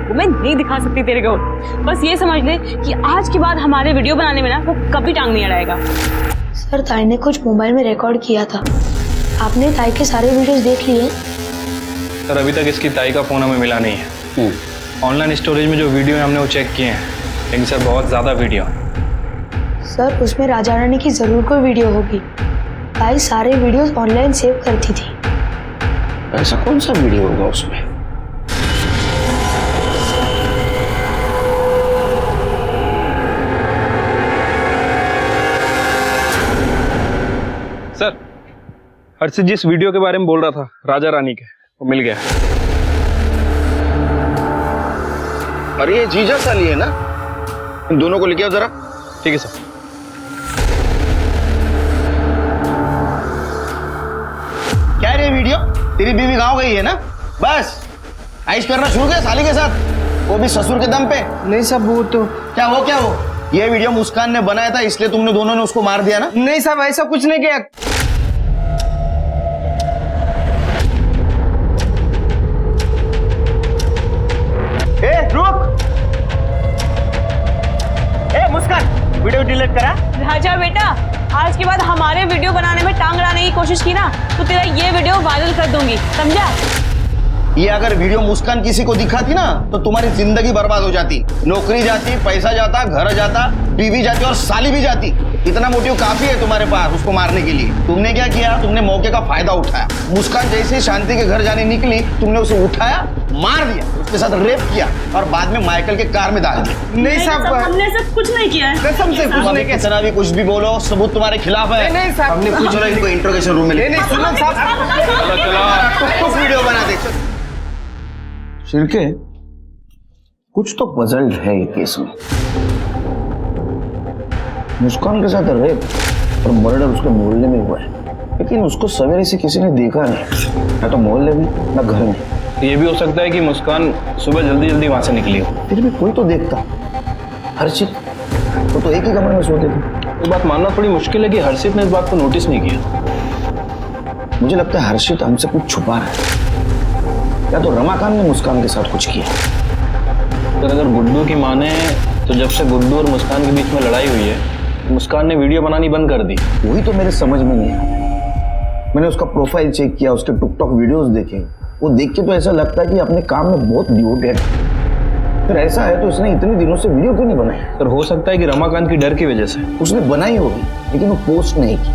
वो मैं नहीं दिखा सकती तेरे को, बस ये समझ ले कि आज के बाद हमारे वीडियो बनाने में ना वो कभी टांग नहीं अड़ाएगा। सर ताई ने कुछ मोबाइल में रिकॉर्ड किया था, आपने ताई के सारे वीडियोस देख लिए? सर अभी तक इसकी ताई का फोन हमें मिला नहीं है। ऑनलाइन स्टोरेज में जो वीडियो है हमने वो चेक किए हैं, लेकिन सर बहुत ज्यादा वीडियो। सर उसमें राजा रानी की जरूर कोई वीडियो होगी। ताई सारे वीडियोस ऑनलाइन सेव करती थी। ऐसा कौन सा वीडियो होगा उसमें? सर हर्षित जिस वीडियो के बारे में बोल रहा था राजा रानी के, वो मिल गया। अरे ये जीजा साली है ना, इन दोनों को लेके आओ जरा। ठीक है सर। वीडियो? तेरी बीवी गाँव गई है ना, बस ऐश करना शुरू किया साली के साथ, वो भी ससुर के दम पे। नहीं साहब वो तो क्या वो ये वीडियो मुस्कान ने बनाया था, इसलिए तुमने दोनों ने उसको मार दिया ना? नहीं साहब ऐसा कुछ नहीं किया। ए रुक, ए मुस्कान वीडियो डिलीट करा। राजा बेटा, आज के बाद हमारे वीडियो बनाने में टांग अड़ाने की कोशिश की ना तो तेरा ये वीडियो वायरल कर दूंगी, समझा? ये अगर वीडियो मुस्कान किसी को दिखाती ना तो तुम्हारी जिंदगी बर्बाद हो जाती, नौकरी जाती, पैसा जाता, घर जाता, बीवी जाती और साली भी जाती। इतना मोटिव काफी है तुम्हारे पास उसको मारने के लिए। तुमने क्या किया? तुमने मौके का फायदा उठाया। मुस्कान जैसे शांति के घर जाने निकली, तुमने उसे उठाया, मार दिया, उसके साथ रेप किया और बाद में माइकल के कार में डाल दिया। नहीं साहब हमने सब कुछ नहीं किया है। कसम से कुछ नहीं किया। कितना भी कुछ भी बोलो, सबूत तुम्हारे खिलाफ है। नहीं साहब हमने कुछ बोला, इनको इंट्रोगेशन रूम में ले। नहीं सुनो साहब, कुछ वीडियो बना दे। शिरके, कुछ तो पजल है ये केस में। मुस्कान के साथ रेप और मर्डर उसके मोहल्ले में हुआ है, लेकिन उसको सवेरे से किसी ने देखा नहीं, ना तो मोहल्ले में ना घर में। ये भी हो सकता है कि मुस्कान सुबह जल्दी जल्दी वहां से निकली हो। फिर भी कोई तो देखता। हर्षित वो तो एक ही कमरे में सोते थे। ये बात मानना थोड़ी मुश्किल है कि हर्षित ने इस बात को नोटिस नहीं किया। मुझे लगता है हर्षित हमसे कुछ छुपा रहा है, या तो रमाकांत ने मुस्कान के साथ कुछ किया। तो अगर गुड्डू की माने तो जब से गुड्डू और मुस्कान के बीच में लड़ाई हुई है, मुस्कान ने वीडियो बनानी बंद कर दी। वही तो मेरे समझ में नहीं आया। मैंने उसका प्रोफाइल चेक किया, उसके टिकटॉक वीडियोस देखे, वो देख के तो ऐसा लगता है कि अपने काम में बहुत डिवोटेड है। फिर ऐसा है तो उसने इतने दिनों से वीडियो क्यों नहीं बनाई? सर हो सकता है कि रमाकांत की डर की वजह से। उसने बनाई होगी लेकिन वो पोस्ट नहीं की।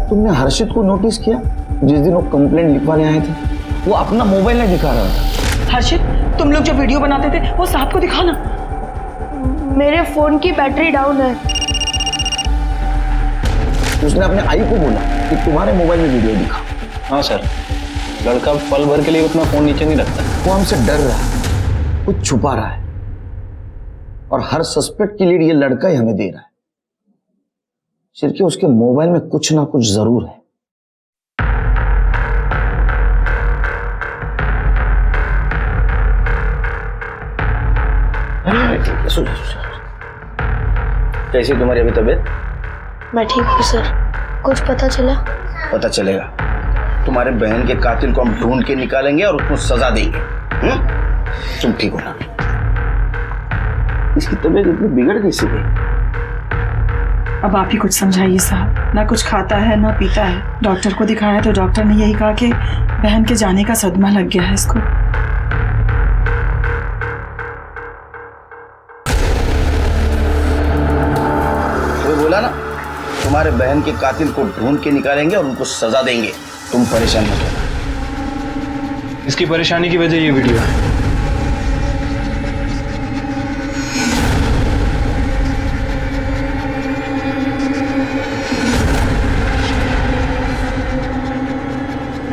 तुमने हर्षित को नोटिस किया? जिस दिन वो कंप्लेंट लिखवाने आए थे, वो अपना मोबाइल नहीं दिखा रहा था। हर्षित, तुम लोग जो वीडियो बनाते थे वो साहब को दिखाना। मेरे फोन की बैटरी डाउन है। उसने अपने आई को बोला कि तुम्हारे मोबाइल में वीडियो दिखा। हाँ सर, लड़का पल भर के लिए अपना फोन नीचे नहीं रखता। वो हमसे डर रहा है, कुछ छुपा रहा है, और हर सस्पेक्ट की लीड ये लड़का ही हमें दे रहा है। सिर्फ उसके मोबाइल में कुछ ना कुछ जरूर है। कैसी तुम्हारी अभी तबीयत? मैं ठीक हूँ सर। कुछ पता चला? पता चलेगा। तुम्हारे बहन के कातिल को हम ढूंढ के निकालेंगे और उसको सजा देंगे। तुम ठीक हो ना? इसकी तबीयत इतनी बिगड़ कैसी गई? अब आप ही कुछ समझाइए साहब। ना कुछ खाता है ना पीता है। डॉक्टर को दिखाया तो डॉक्टर ने यही कहा कि बहन के जाने का सदमा लग गया है इसको। बोला ना, तुम्हारे बहन के कातिल को ढूंढ के निकालेंगे और उनको सजा देंगे। तुम परेशान मत होना। इसकी परेशानी की वजह ये वीडियो है।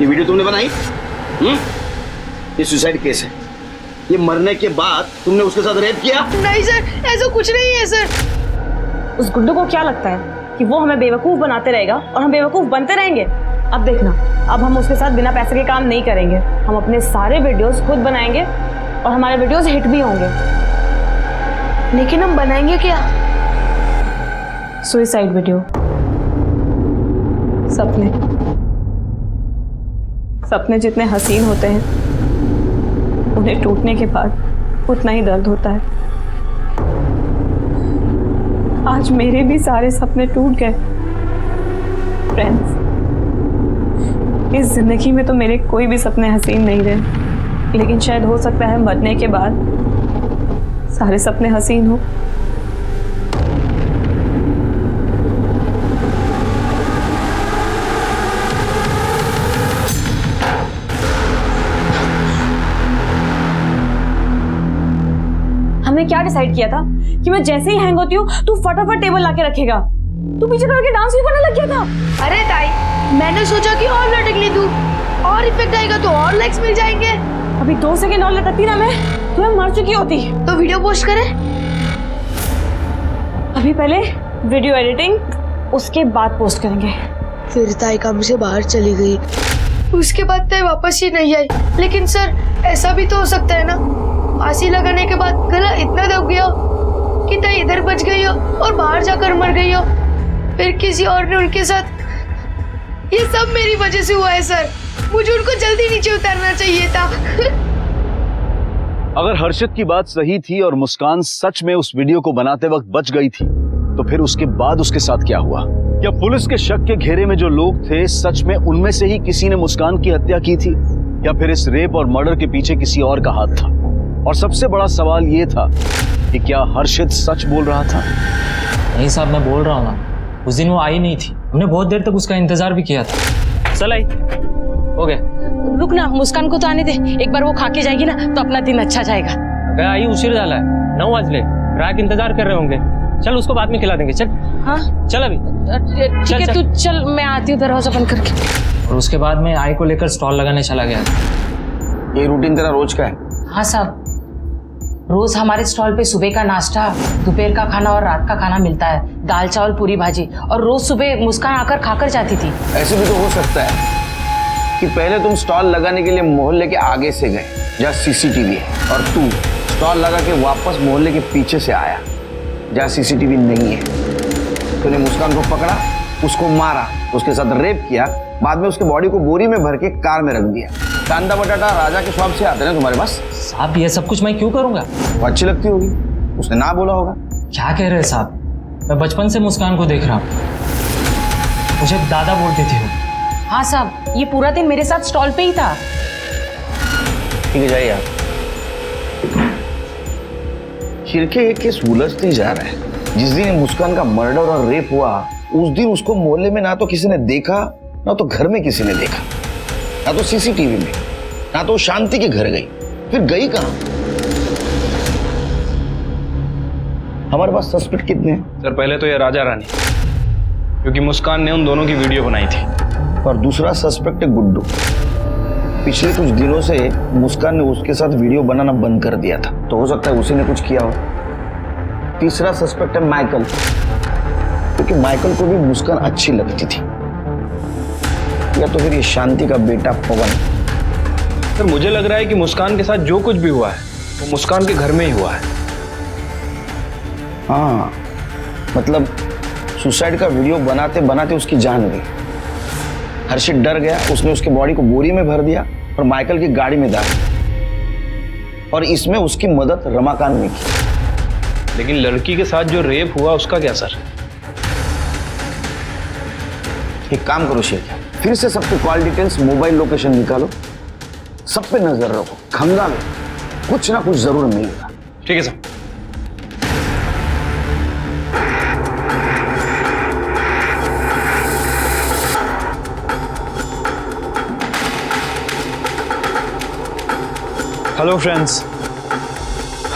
ये वीडियो तुमने बनाई? ये सुसाइड केस है। ये मरने के बाद तुमने उसके साथ रेप किया? नहीं सर, ऐसा कुछ नहीं है सर। उस गुड्डू को क्या लगता है कि वो हमें बेवकूफ बनाते रहेगा और हम बेवकूफ बनते रहेंगे? अब देखना, अब हम उसके साथ बिना पैसे के काम नहीं करेंगे। हम अपने सारे वीडियोस खुद बनाएंगे और हमारे वीडियोस हिट भी होंगे। लेकिन हम बनाएंगे क्या? Suicide video. सपने, सपने जितने हसीन होते हैं, उन्हें टूटने के बाद उतना ही दर्द होता है। आज मेरे भी सारे सपने टूट गए। फ्रेंड्स, इस जिंदगी में तो मेरे कोई भी सपने हसीन नहीं रहे, लेकिन शायद हो सकता है मरने के बाद सारे सपने हसीन हो। हमने क्या डिसाइड किया था कि मैं जैसे ही हैंग होती हूँ तू फटाफट टेबल लाके रखेगा। तू पीछे करके डांस भी करने लग गया था। अरे ताई, मैंने सोचा कि और लटकने दूं, और इफेक्ट आएगा तो और लाइक्स मिल जाएंगे। अभी 2 सेकंड और लटकती ना मैं तो मैं मर चुकी होती। तो वीडियो पोस्ट करें? अभी पहले वीडियो एडिटिंग, उसके बाद पोस्ट करेंगे। फिर ताई काम से बाहर चली गई। उसके बाद ताई वापस ही नहीं आई। लेकिन सर ऐसा भी तो हो सकता है ना, फांसी लगाने के बाद गला इतना दब गया हो कि ताई इधर बच गई हो और बाहर जाकर मर गई हो, फिर किसी और ने उनके साथ। ये सब मेरी वजह से हुआ है सर, मुझे उनको जल्दी नीचे उतारना चाहिए था। अगर हर्षित की बात सही थी और मुस्कान सच में उस वीडियो को बनाते वक्त बच गई थी, तो फिर उसके बाद उसके साथ क्या हुआ? क्या पुलिस के शक के घेरे में जो लोग थे सच में उनमें से ही किसी ने मुस्कान की हत्या की थी, या फिर इस रेप और मर्डर के पीछे किसी और का हाथ था? और सबसे बड़ा सवाल ये था कि क्या हर्षित सच बोल रहा था? नहीं साहब, मैं बोल रहा हूँ ना, उस दिन वो आई नहीं थी, हमने बहुत देर तक उसका इंतजार भी किया था। चल आई, हो गया। रुक ना, मुस्कान को तो आने दे, एक बार वो खा के जाएगी ना तो अपना दिन अच्छा जाएगा। गया आई उशीर झाला है, 9 बजले, ग्राहक इंतजार कर रहे होंगे। चल उसको बाद में खिला देंगे। चल हाँ चल अभी ठीक है, तू चल, मैं आती हूँ दरवाजा बंद करके। और उसके बाद में आई को लेकर स्टॉल लगाने चला गया। ये रूटीन तेरा रोज का है? हाँ साहब, रोज हमारे स्टॉल पे सुबह का नाश्ता, दोपहर का खाना और रात का खाना मिलता है, दाल चावल पूरी भाजी, और रोज सुबह मुस्कान आकर खाकर जाती थी। ऐसे भी तो हो सकता है कि पहले तुम स्टॉल लगाने के लिए मोहल्ले के आगे से गए जहाँ सीसीटीवी है, और तू स्टॉल लगा के वापस मोहल्ले के पीछे से आया जहाँ सीसीटीवी नहीं है। तूने मुस्कान को पकड़ा, उसको मारा, उसके साथ रेप किया, बाद में उसके बॉडी को बोरी में भर के कार में रख दिया। कांदा बटाटा राजा के शॉप से आते हैं तुम्हारे पास। साहब ये सब कुछ मैं क्यों करूंगा? वो अच्छी लगती होगी, उसने ना बोला होगा। क्या कह रहे हैं साहब, मैं बचपन से मुस्कान को देख रहा हूँ, मुझे दादा बोलती थी वो। हाँ साहब, ये पूरा दिन मेरे साथ स्टॉल पे ही था। ठीक है, जाइए आप। शिरके ये केस उलझते जा रहा है। जिस दिन मुस्कान का मर्डर और रेप हुआ, उस दिन उसको मोहल्ले में ना तो किसी ने देखा, ना तो घर में किसी ने देखा, ना तो सीसीटीवी में, ना तो शांति के घर गई। फिर गई कहां? हमारे पास सस्पेक्ट कितने हैं? सर पहले तो ये राजा रानी, क्योंकि मुस्कान ने उन दोनों की वीडियो बनाई थी। और दूसरा सस्पेक्ट है गुड्डू। पिछले कुछ दिनों से मुस्कान ने उसके साथ वीडियो बनाना बंद कर दिया था, तो हो सकता है उसी ने कुछ किया हो। तीसरा सस्पेक्ट है माइकल, क्योंकि माइकल को भी मुस्कान अच्छी लगती थी। या तो फिर ये शांति का बेटा पवन। सर मुझे लग रहा है कि मुस्कान के साथ जो कुछ भी हुआ है वो मुस्कान के घर में ही हुआ है। हाँ, मतलब सुसाइड का वीडियो बनाते बनाते उसकी जान गई। हर्षित डर गया, उसने उसके बॉडी को बोरी में भर दिया और माइकल की गाड़ी में डाल दिया, और इसमें उसकी मदद रमाकांत ने की। लेकिन लड़की के साथ जो रेप हुआ उसका क्या सर? एक काम करो शेख, फिर से सबके कॉल डिटेल्स, मोबाइल लोकेशन निकालो, सब पे नजर रखो, खंगालो, कुछ ना कुछ जरूर मिलेगा। ठीक है सर। हेलो फ्रेंड्स,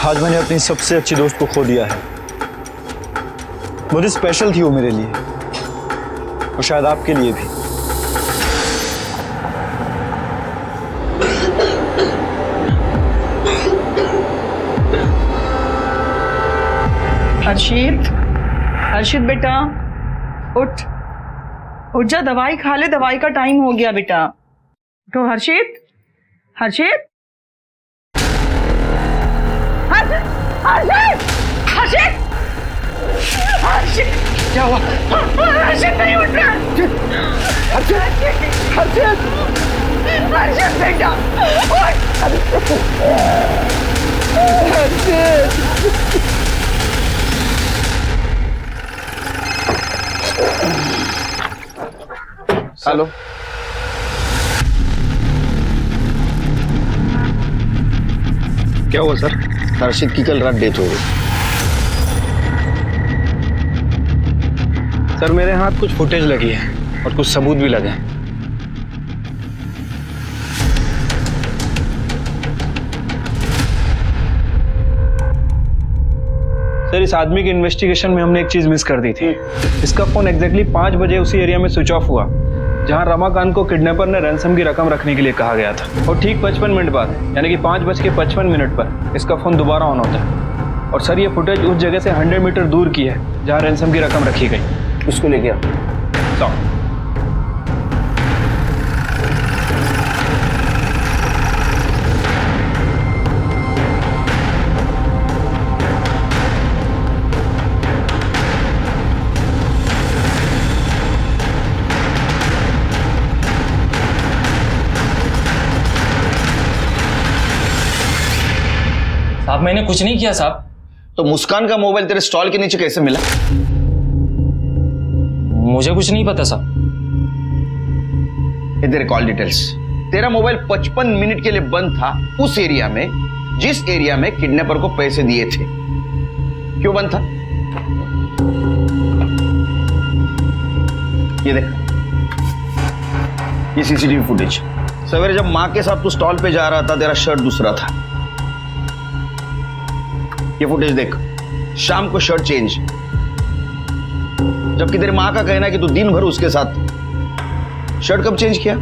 आज मैंने अपनी सबसे अच्छी दोस्त को खो दिया है। बहुत स्पेशल थी वो मेरे लिए, और शायद आपके लिए भी। हर्षित, हर्षित बेटा उठ, उठ जा, दवाई खा ले, दवाई का टाइम हो गया बेटा। तो हर्षित, हर्षित, हर्षित, हर्षित, हर्षित, क्या हुआ? हर्षित नहीं उठ रहा। हर्षित, हर्षित, हर्षित बेटा उठ। हर्षित, हेलो, क्या हुआ सर? हर्षित की कल रात डेथ हो गई। सर मेरे हाथ कुछ फुटेज लगी है और कुछ सबूत भी लगे हैं। सर इस आदमी के इन्वेस्टिगेशन में हमने एक चीज मिस कर दी थी। इसका फोन एग्जैक्टली 5 बजे उसी एरिया में स्विच ऑफ हुआ जहां रमाकांत को किडनैपर ने रैंसम की रकम रखने के लिए कहा गया था, और ठीक 55 मिनट बाद, यानी कि 5:55 पर इसका फोन दोबारा ऑन होता है। और सर ये फुटेज उस जगह से 100 मीटर दूर की है जहां रैंसम की रकम रखी गई। इसको लेके आओ। मैंने कुछ नहीं किया साहब। तो मुस्कान का मोबाइल तेरे स्टॉल के नीचे कैसे मिला? मुझे कुछ नहीं पता साहब। ये तेरे कॉल डिटेल्स। तेरा मोबाइल 55 मिनट के लिए बंद था उस एरिया में जिस एरिया में किडनैपर को पैसे दिए थे। क्यों बंद था? ये देख, ये सीसीटीवी फुटेज। सवेरे जब मां के साथ तू स्टॉल पे जा रहा था तेरा शर्ट दूसरा था। ये फुटेज देख, शाम को शर्ट चेंज, जबकि तेरी मां का कहना है कि तू दिन भर उसके साथ। शर्ट कब चेंज किया?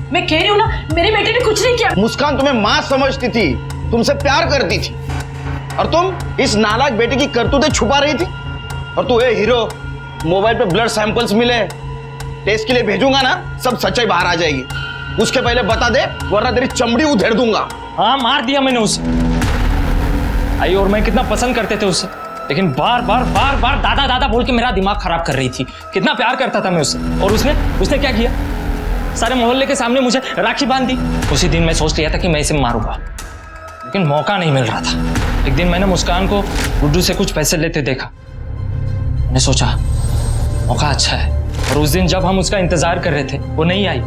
मैं कह रही हूँ ना, मेरे बेटे ने कुछ नहीं किया। मुस्कान तुम्हें मां समझती थी, तुमसे प्यार करती थी, और तुम इस नालायक बेटे की करतूतें छुपा रही थी। और तू हीरो, मोबाइल पे ब्लड सैंपल्स मिले, टेस्ट के लिए भेजूंगा ना, सब सच्चाई बाहर आ जाएगी। उसके पहले बता दे, वरना तेरी चमड़ी उधेड़ दूंगा। हाँ, मार दिया मैंने उसे। आई और मैं कितना पसंद करते थे उसे, लेकिन बार बार दादा दादा बोल के मेरा दिमाग खराब कर रही थी। कितना प्यार करता था मैं उससे, और उसने क्या किया? सारे मोहल्ले के सामने मुझे राखी बांध दी। उसी दिन मैं सोच लिया था कि मैं इसे मारूंगा, लेकिन मौका नहीं मिल रहा था। एक दिन मैंने मुस्कान को गुड्डू से कुछ पैसे लेते देखा। मैंने सोचा मौका अच्छा है, और उस दिन जब हम उसका इंतजार कर रहे थे वो नहीं आई,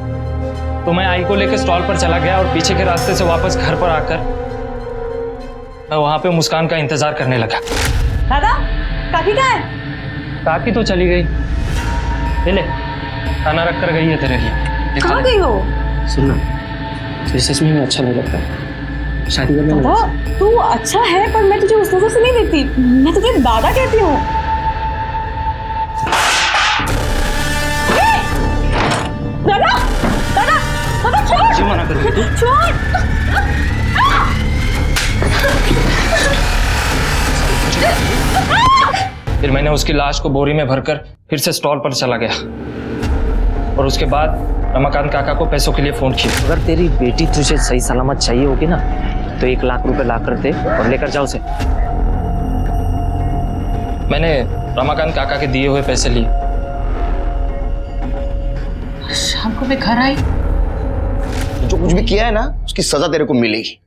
तो मैं आई को लेकर स्टॉल पर चला गया और पीछे के रास्ते से वापस घर पर आकर मैं वहां पे मुस्कान का इंतजार करने लगा। दादा, काकी कहाँ है? काकी तो चली गई। ले, खाना रख कर गई है तेरे लिए। कहाँ गई हो? सुनना, तुझे सच में अच्छा नहीं लगता शादी करने में? दादा, तू अच्छा है, पर मैं तुझे उस नजर से नहीं देखती। मैं तुझे दादा कहती हूँ। दादा, दादा, दादा छोड़। जी मना कर रही तू? छोड़। फिर मैंने उसकी लाश को बोरी में भरकर फिर से स्टॉल पर चला गया, और उसके बाद रमाकांत काका को पैसों के लिए फोन किया। अगर तेरी बेटी तुझे सही सलामत चाहिए होगी ना, तो 1 लाख रुपए ला कर दे और लेकर जाओ उसे। मैंने रमाकांत काका के दिए हुए पैसे लिए। शाम को मैं घर आई, जो कुछ भी किया है ना, उसकी सजा तेरे को मिलेगी।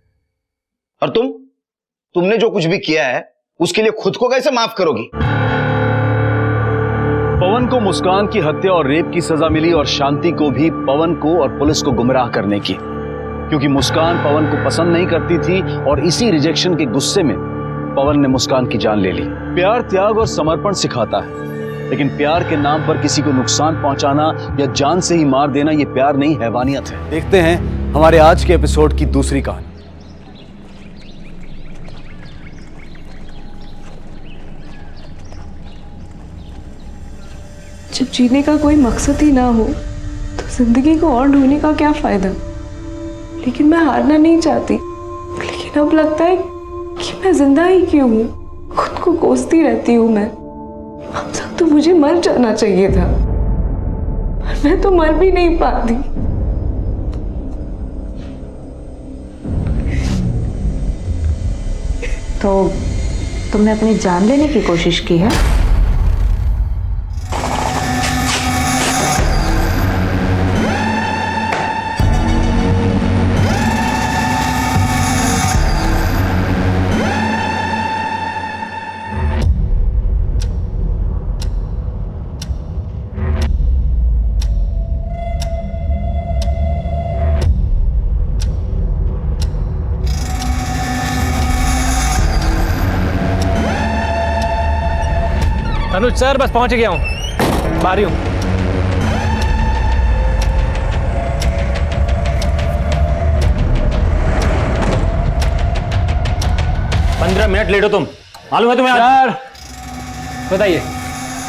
और तुमने जो कुछ भी किया है उसके लिए खुद को कैसे माफ करोगी? पवन को मुस्कान की हत्या और रेप की सजा मिली, और शांति को भी पवन को और पुलिस को गुमराह करने की, क्योंकि मुस्कान पवन को पसंद नहीं करती थी, और इसी रिजेक्शन के गुस्से में पवन ने मुस्कान की जान ले ली। प्यार त्याग और समर्पण सिखाता है, लेकिन प्यार के नाम पर किसी को नुकसान पहुंचाना या जान से ही मार देना, ये प्यार नहीं, हैवानियत है। देखते हैं हमारे आज के एपिसोड की दूसरी कहानी। जब जीने का कोई मकसद ही ना हो तो जिंदगी को और ढूंढने का क्या फायदा। लेकिन मैं हारना नहीं चाहती, लेकिन अब लगता है कि मैं जिंदा ही क्यों हूँ। खुद को कोसती रहती हूँ मैं। अब तक तो मुझे मर जाना चाहिए था, पर मैं तो मर भी नहीं पाती। तो तुमने अपनी जान लेने की कोशिश की है? अनुज सर, बस पहुंच गया हूँ, बारी हूँ। पंद्रह मिनट लेट हो तुम, मालूम है तुम्हें? सर बताइए,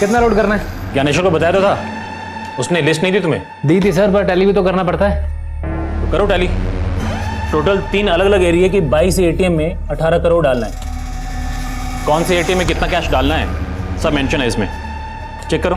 कितना लोड करना है? ज्ञानेश्वर को बताया तो था, उसने लिस्ट नहीं दी तुम्हें? दी थी सर, पर टैली भी तो करना पड़ता है। तो करो टैली। टोटल 3 अलग अलग एरिया की 22 एटीएम में 18 करोड़ डालना है। कौन से एटीएम में कितना कैश डालना है सब मेंशन है इसमें, चेक करो।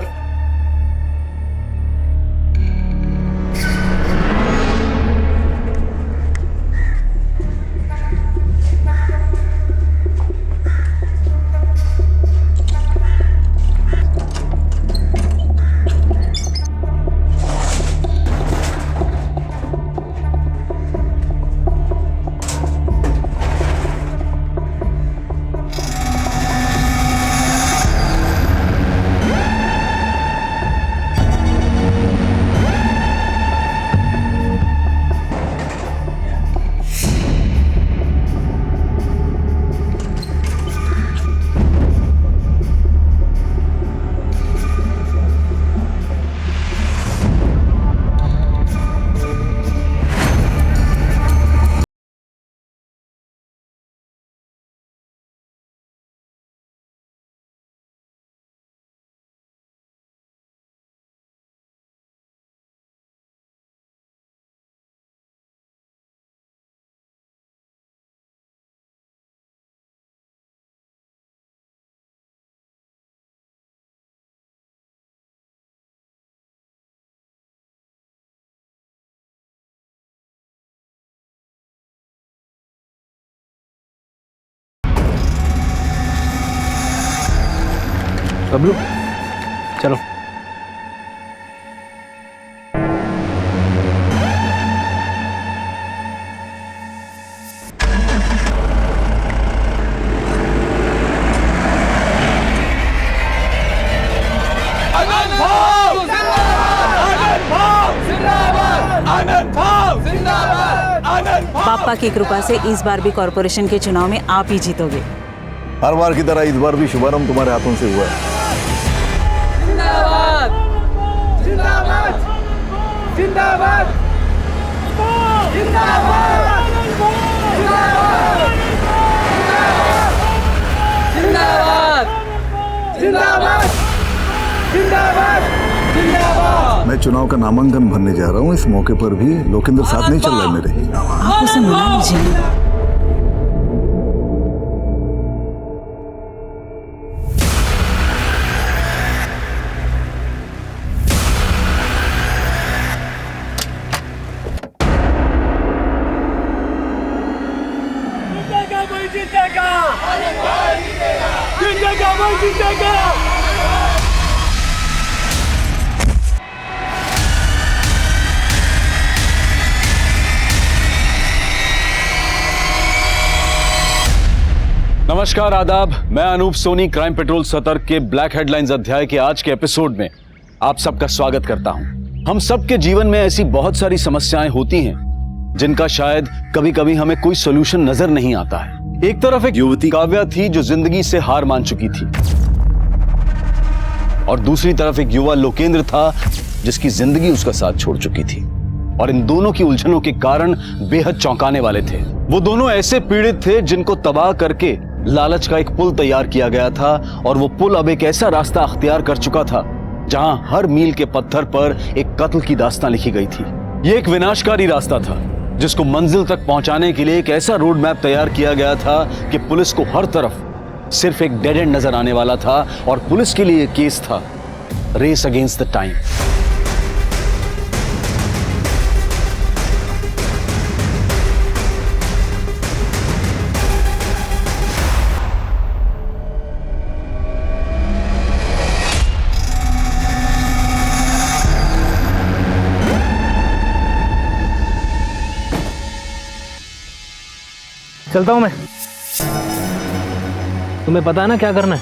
बबलू चलो। पापा की कृपा से इस बार भी कॉरपोरेशन के चुनाव में आप ही जीतोगे। हर बार की तरह इस बार भी शुभारंभ तुम्हारे हाथों से हुआ है। जिंदाबाद जिंदाबाद जिंदाबाद जिंदाबाद जिंदाबाद जिंदाबाद जिंदाबाद जिंदाबाद। मैं चुनाव का नामांकन भरने जा रहा हूँ। इस मौके पर भी लोकेंद्र साथ नहीं चल रहा है मेरे। आप उसे मना लीजिए। नमस्कार, आदाब। मैं अनूप सोनी क्राइम पेट्रोल सतर्क के ब्लैक हेडलाइंस अध्याय के आज के एपिसोड में आप सबका स्वागत करता हूं। हम सबके जीवन में ऐसी बहुत सारी समस्याएं होती हैं जिनका शायद कभी कभी हमें कोई सोल्यूशन नजर नहीं आता है। एक तरफ एक युवती काव्या थी जो जिंदगी से हार मान चुकी थी, और दूसरी तरफ एक युवा लोकेंद्र था जिसकी जिंदगी उसका साथ छोड़ चुकी थी। और इन दोनों की उलझनों के कारण बेहद चौंकाने वाले थे। वो दोनों ऐसे पीड़ित थे जिनको तबाह करके लालच का एक पुल तैयार किया गया था, और वो पुल अब एक ऐसा रास्ता अख्तियार कर चुका था जहां हर मील के पत्थर पर एक कत्ल की दास्तां लिखी गई थी। ये एक विनाशकारी रास्ता था जिसको मंजिल तक पहुंचाने के लिए एक ऐसा रोड मैप तैयार किया गया था कि पुलिस को हर तरफ सिर्फ एक डेड एंड नजर आने वाला था, और पुलिस के लिए केस था रेस अगेंस्ट द टाइम। चलता हूँ मैं। तुम्हें पता है ना क्या करना है?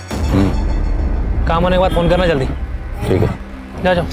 काम होने के बाद फोन करना जल्दी। ठीक है, जा जाओ।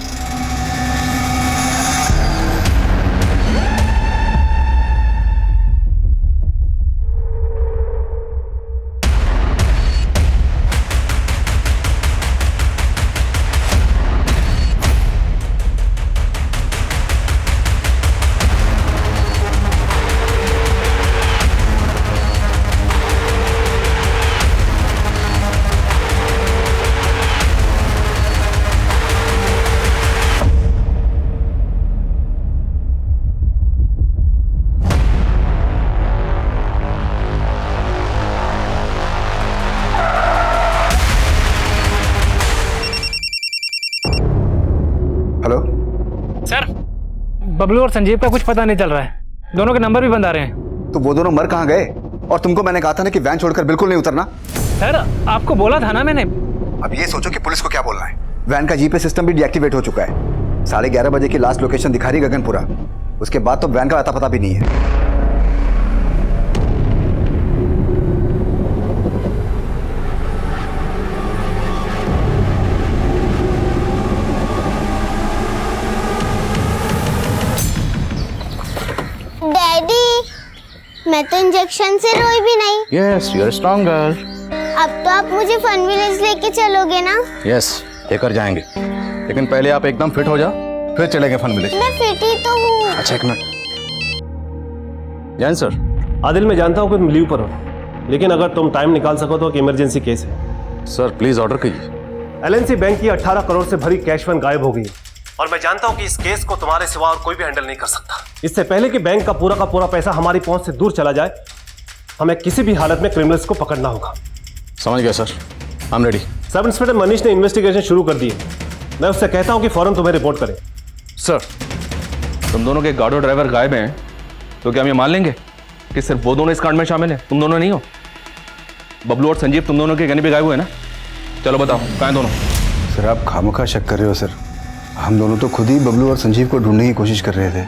सर, बबलू और संजीव का कुछ पता नहीं चल रहा है। दोनों के नंबर भी बंद आ रहे हैं। तो वो दोनों मर कहाँ गए? और तुमको मैंने कहा था ना कि वैन छोड़कर बिल्कुल नहीं उतरना। सर, आपको बोला था ना मैंने। अब ये सोचो कि पुलिस को क्या बोलना है। वैन का जीपीएस सिस्टम भी डीएक्टिवेट हो चुका है। 11:30 बजे की लास्ट लोकेशन दिखा रही गगनपुरा। उसके बाद तो वैन का अता पता भी नहीं है। डैडी, मैं तो इंजेक्शन से रोई भी नहीं। Yes, you are strong girl. अब तो आप मुझे फन विलेज लेके चलोगे ना? यस, लेकर जाएंगे, लेकिन पहले आप एकदम फिट हो जाओ, फिर चलेंगे फन विलेज। मैं फिट ही तो हूँ। अच्छा, एक मिनट। जैन सर। आदिल, मैं जानता हूँ कि तुम लीव पर हो, लेकिन अगर तुम टाइम निकाल सको तो एक इमरजेंसी केस है। सर प्लीज ऑर्डर कीजिए। एलएनसी बैंक की 18 करोड़ से भरी कैश फंड गायब हो गई, और मैं जानता हूं कि इस केस को तुम्हारे सिवा और कोई भी हैंडल नहीं कर सकता। इससे पहले कि बैंक का पूरा पैसा हमारी पहुंच से दूर चला जाए, हमें किसी भी हालत में क्रिमिनल्स को पकड़ना होगा। समझ गया sir, I am ready. Sub inspector Manish ने इन्वेस्टिगेशन शुरू कर दी है। मैं उससे कहता हूं कि फौरन तुम्हें रिपोर्ट करे। सर, तुम दोनों के गाड़ो ड्राइवर गायब हैं, तो क्या हम ये मान लेंगे कि सिर्फ वो दोनों इस कांड में शामिल हैं? तुम दोनों नहीं हो? बबलू और संजीव तुम दोनों के गने पे गायब हुए ना? चलो बताओ, कहाँ हैं दोनों? सर आप खामखा शक कर रहे हो सर। हम दोनों तो खुद ही बबलू और संजीव को ढूंढने की कोशिश कर रहे थे।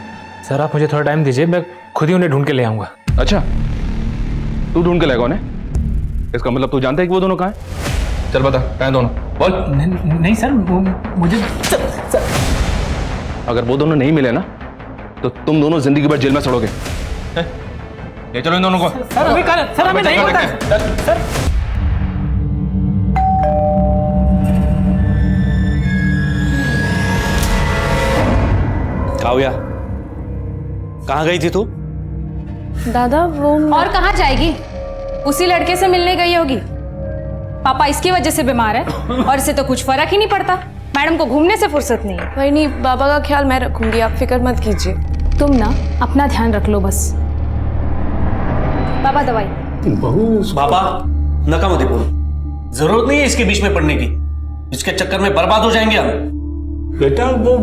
सर आप मुझे थोड़ा टाइम दीजिए, मैं खुद ही उन्हें ढूंढ के ले आऊंगा। अच्छा, तू ढूंढ के लाएगा उन्हें? इसका मतलब तू जानता है कि वो दोनों कहाँ हैं? चल बता, कहाँ हैं दोनों? बोल। नहीं सर, मुझे अगर वो दोनों नहीं मिले ना तो तुम दोनों जिंदगी भर जेल में सड़ोगे। ले चलो इन दोनों को। सर अभी सर हमें नहीं पता सर। काव्या, कहाँ गई थी तू? दादा वो और कहाँ जाएगी? उसी लड़के से मिलने गई होगी। पापा इसकी वजह से बीमार है और इसे तो कुछ फर्क ही नहीं पड़ता। मैडम को घूमने से फुर्सत नहीं है। वही नहीं, बाबा का ख्याल मैं रखूंगी, आप फिक्र मत कीजिए। तुम ना अपना ध्यान रख लो बस। बाबा दवाई। बाबा नकाम होते बोलो, जरूरत नहीं है इसके बीच में पड़ने की। इसके चक्कर में बर्बाद हो जाएंगे हम। बेटा वो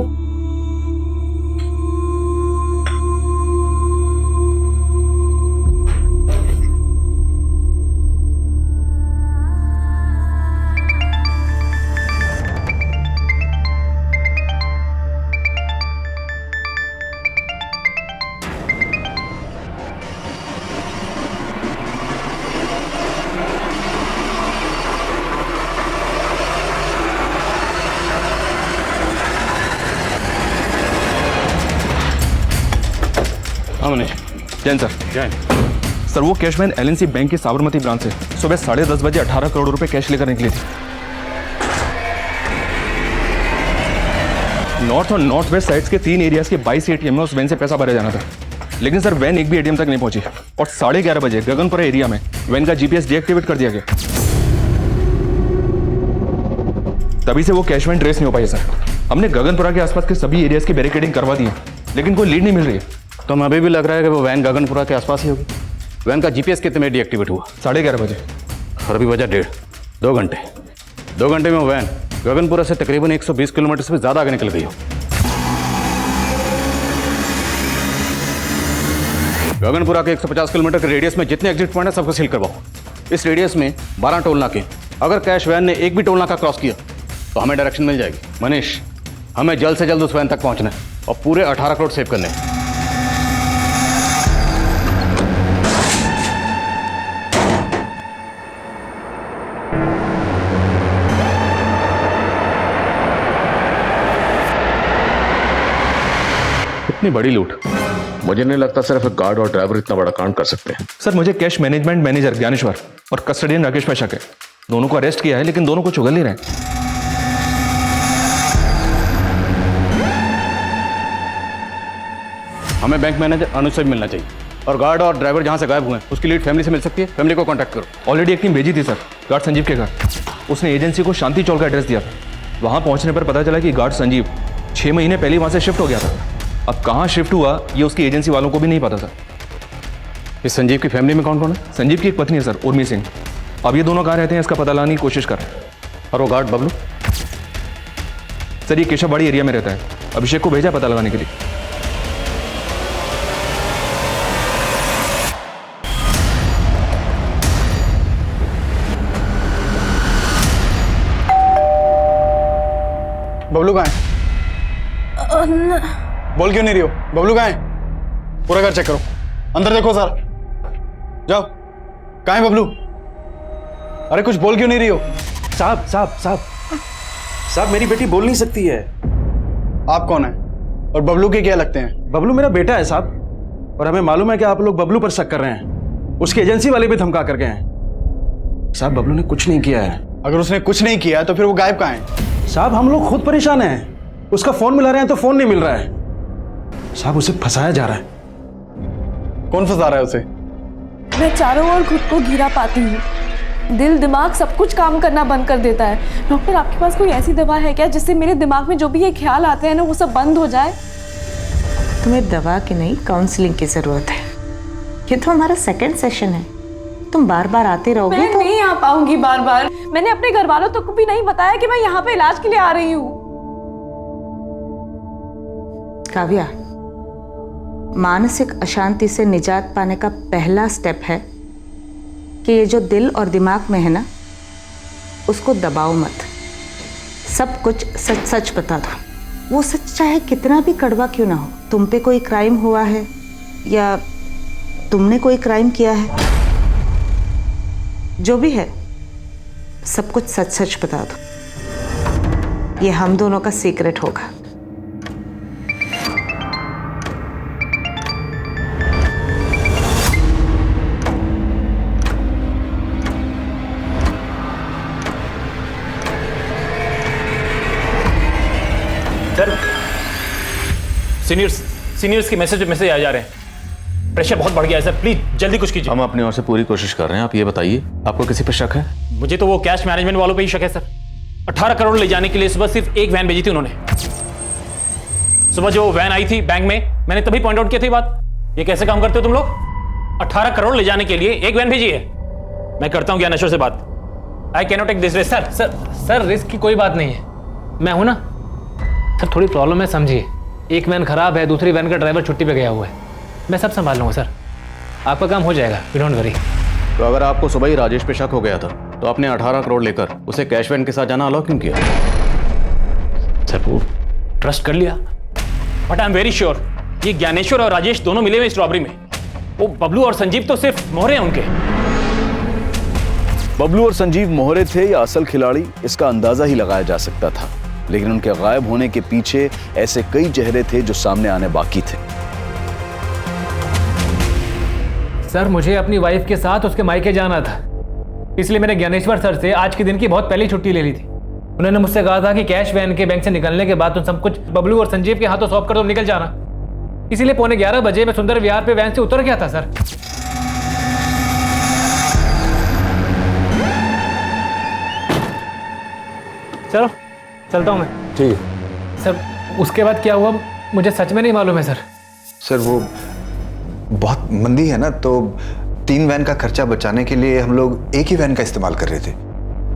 मनीष। जैन सर। जैन सर, वो कैशमैन एलएनसी बैंक की साबरमती ब्रांच से सुबह 10:30 बजे 18 करोड़ रुपए कैश लेकर निकली थी। नॉर्थ और नॉर्थ वेस्ट साइड्स के 3 एरियाज के 22 एटीएम में उस वैन से पैसा भरा जाना था, लेकिन सर वैन एक भी एटीएम तक नहीं पहुंची और 11:30 बजे गगनपुरा एरिया में वैन का जीपीएस डीएक्टिवेट कर दिया गया। तभी से वो कैशमैन ट्रेस नहीं हो पाई सर। हमने गगनपुरा के आसपास के सभी एरियाज की बैरिकेडिंग करवा दी है, लेकिन कोई लीड नहीं मिल रही है। तो हमें अभी भी लग रहा है कि वो वैन गगनपुरा के आसपास ही होगी। वैन का जीपीएस कितने में डीएक्टिवेट हुआ? 11:30 बजे। और अभी बजा 1.5 2 घंटे। 2 घंटे में वो वैन गगनपुरा से तकरीबन 120 किलोमीटर से भी ज़्यादा आगे निकल गई हो। गगनपुरा के 150 किलोमीटर के रेडियस में जितने एग्जिट पॉइंट है सबको सील करवाओ। इस रेडियस में 12 टोल नाके। अगर कैश वैन ने एक भी टोल नाका क्रॉस किया तो हमें डायरेक्शन मिल जाएगी। मनीष, हमें जल्द से जल्द उस वैन तक पहुंचना है और पूरे 18 करोड़ सेव करने हैं। इतनी बड़ी लूट, मुझे नहीं लगता सिर्फ एक गार्ड और ड्राइवर इतना बड़ा कांड कर सकते हैं। सर मुझे कैश मैनेजमेंट मैनेजर ज्ञानेश्वर और कस्टडियन राकेश पे शक है। दोनों को अरेस्ट किया है, लेकिन दोनों को चुगल नहीं रहे। हमें बैंक मैनेजर अनुज से मिलना चाहिए और गार्ड और ड्राइवर जहां से गायब हुए हैं उसकी लीड फैमिली से मिल सकती है। फैमिली को कांटेक्ट करो। ऑलरेडी एक टीम भेजी थी सर, गार्ड संजीव के घर। उसने एजेंसी को शांति चौक का एड्रेस दिया था। वहां पहुंचने पर पता चला कि गार्ड संजीव 6 महीने पहले वहां से शिफ्ट हो गया था। अब कहां शिफ्ट हुआ ये उसकी एजेंसी वालों को भी नहीं पता था। इस संजीव की फैमिली में कौन कौन है? संजीव की एक पत्नी है सर, उर्मी सिंह। अब ये दोनों कहाँ रहते हैं इसका पता लगाने की कोशिश कर रहे हैं। और वो गार्ड बबलू? सर ये केशवबाड़ी एरिया में रहता है। अभिषेक को भेजा पता लगाने के लिए। बबलू कहाँ है? बोल क्यों नहीं रही हो? बबलू कहाँ है? पूरा घर चेक करो, अंदर देखो सर। जाओ, कहाँ है बबलू? अरे कुछ बोल क्यों नहीं रही हो? साहब साहब साहब साहब, मेरी बेटी बोल नहीं सकती है। आप कौन है और बबलू के क्या लगते हैं? बबलू मेरा बेटा है साहब, और हमें मालूम है कि आप लोग बबलू पर शक कर रहे हैं। उसकी एजेंसी वाले भी धमका कर गए हैं। साहब बबलू ने कुछ नहीं किया है। अगर उसने कुछ नहीं किया तो फिर वो गायब कहाँ है? साहब हम लोग खुद परेशान हैं। उसका फोन मिला रहे हैं तो फोन नहीं मिल रहा है। साहब उसे फंसाया जा रहा है। कौन फंसा रहा है उसे? मैं चारों ओर खुद को घिरा पाती हूँ। दिल दिमाग सब कुछ काम करना बंद कर देता है। डॉक्टर आपके पास कोई ऐसी दवा है क्या जिससे मेरे दिमाग में जो भी ये ख्याल आते हैं ना वो सब बंद हो जाए? तुम्हें दवा की नहीं काउंसलिंग की जरूरत है। ये तो हमारा सेकंड सेशन है। तुम बार बार आते रहोगे मैं तो नहीं आ पाऊंगी बार बार। मैंने अपने घर वालों तक को भी नहीं बताया कि मैं यहाँ पे इलाज के लिए आ रही हूँ। काव्या, मानसिक अशांति से निजात पाने का पहला स्टेप है कि ये जो दिल और दिमाग में है ना उसको दबाओ मत, सब कुछ सच सच बता दो। वो सच चाहे कितना भी कड़वा क्यों ना हो। तुम पे कोई क्राइम हुआ है या तुमने कोई क्राइम किया है, जो भी है सब कुछ सच सच बता दो। ये हम दोनों का सीक्रेट होगा। सर, सीनियर्स के मैसेज आ जा रहे हैं। प्रेशर बहुत बढ़ गया है सर, प्लीज जल्दी कुछ कीजिए। हम अपनी ओर से पूरी कोशिश कर रहे हैं। आप ये बताइए, आपको किसी पे शक है? मुझे तो वो कैश मैनेजमेंट वालों पे ही शक है सर। 18 करोड़ ले जाने के लिए सुबह सिर्फ एक वैन भेजी थी उन्होंने। सुबह जो वैन आई थी बैंक में, मैंने तभी पॉइंट आउट किया थी बात। ये कैसे काम करते हो तुम लोग? 18 करोड़ ले जाने के लिए एक वैन भेजी है। मैं करता हूँ ज्ञानेश्वर से बात। I can not take this risk. Sir risk की कोई बात नहीं है, मैं हूं ना सर। थोड़ी प्रॉब्लम है, समझिए। एक वैन खराब है, दूसरी वैन का ड्राइवर छुट्टी पे गया हुआ है। मैं सब संभाल लूंगा सर, आपका काम हो जाएगा, यू डोंट वरी। तो अगर आपको सुबह ही राजेश पे शक हो गया था तो आपने 18 करोड़ लेकर उसे कैश वैन के साथ जाना अलाउ क्यों किया? सर वो ट्रस्ट कर लिया, but I am very sure ये ज्ञानेश्वर और राजेश दोनों मिले हुए इस रॉबरी में। वो बबलू और संजीव तो सिर्फ मोहरे हैं उनके। बबलू और संजीव मोहरे थे या असल खिलाड़ी, इसका अंदाजा ही लगाया जा सकता था, लेकिन उनके गायब होने के पीछे ऐसे कई चेहरे थे जो सामने आने बाकी थे। सर मुझे अपनी वाइफ के साथ उसके मायके जाना था, इसलिए मैंने ज्ञानेश्वर सर से आज के दिन की बहुत पहले छुट्टी ले ली थी। उन्होंने मुझसे कहा था कि कैश वैन के बैंक से निकलने के बाद तुम सब कुछ बबलू और संजीव के हाथों सौंप कर तुम निकल जाना। इसीलिए 11:15 बजे मैं सुंदर विहार पे वैन से उतर गया था सर। चलो चलता हूँ मैं। ठीक है सर, उसके बाद क्या हुआ मुझे सच में नहीं मालूम है सर। सर वो बहुत मंदी है ना, तो 3 वैन का खर्चा बचाने के लिए हम लोग एक ही वैन का इस्तेमाल कर रहे थे,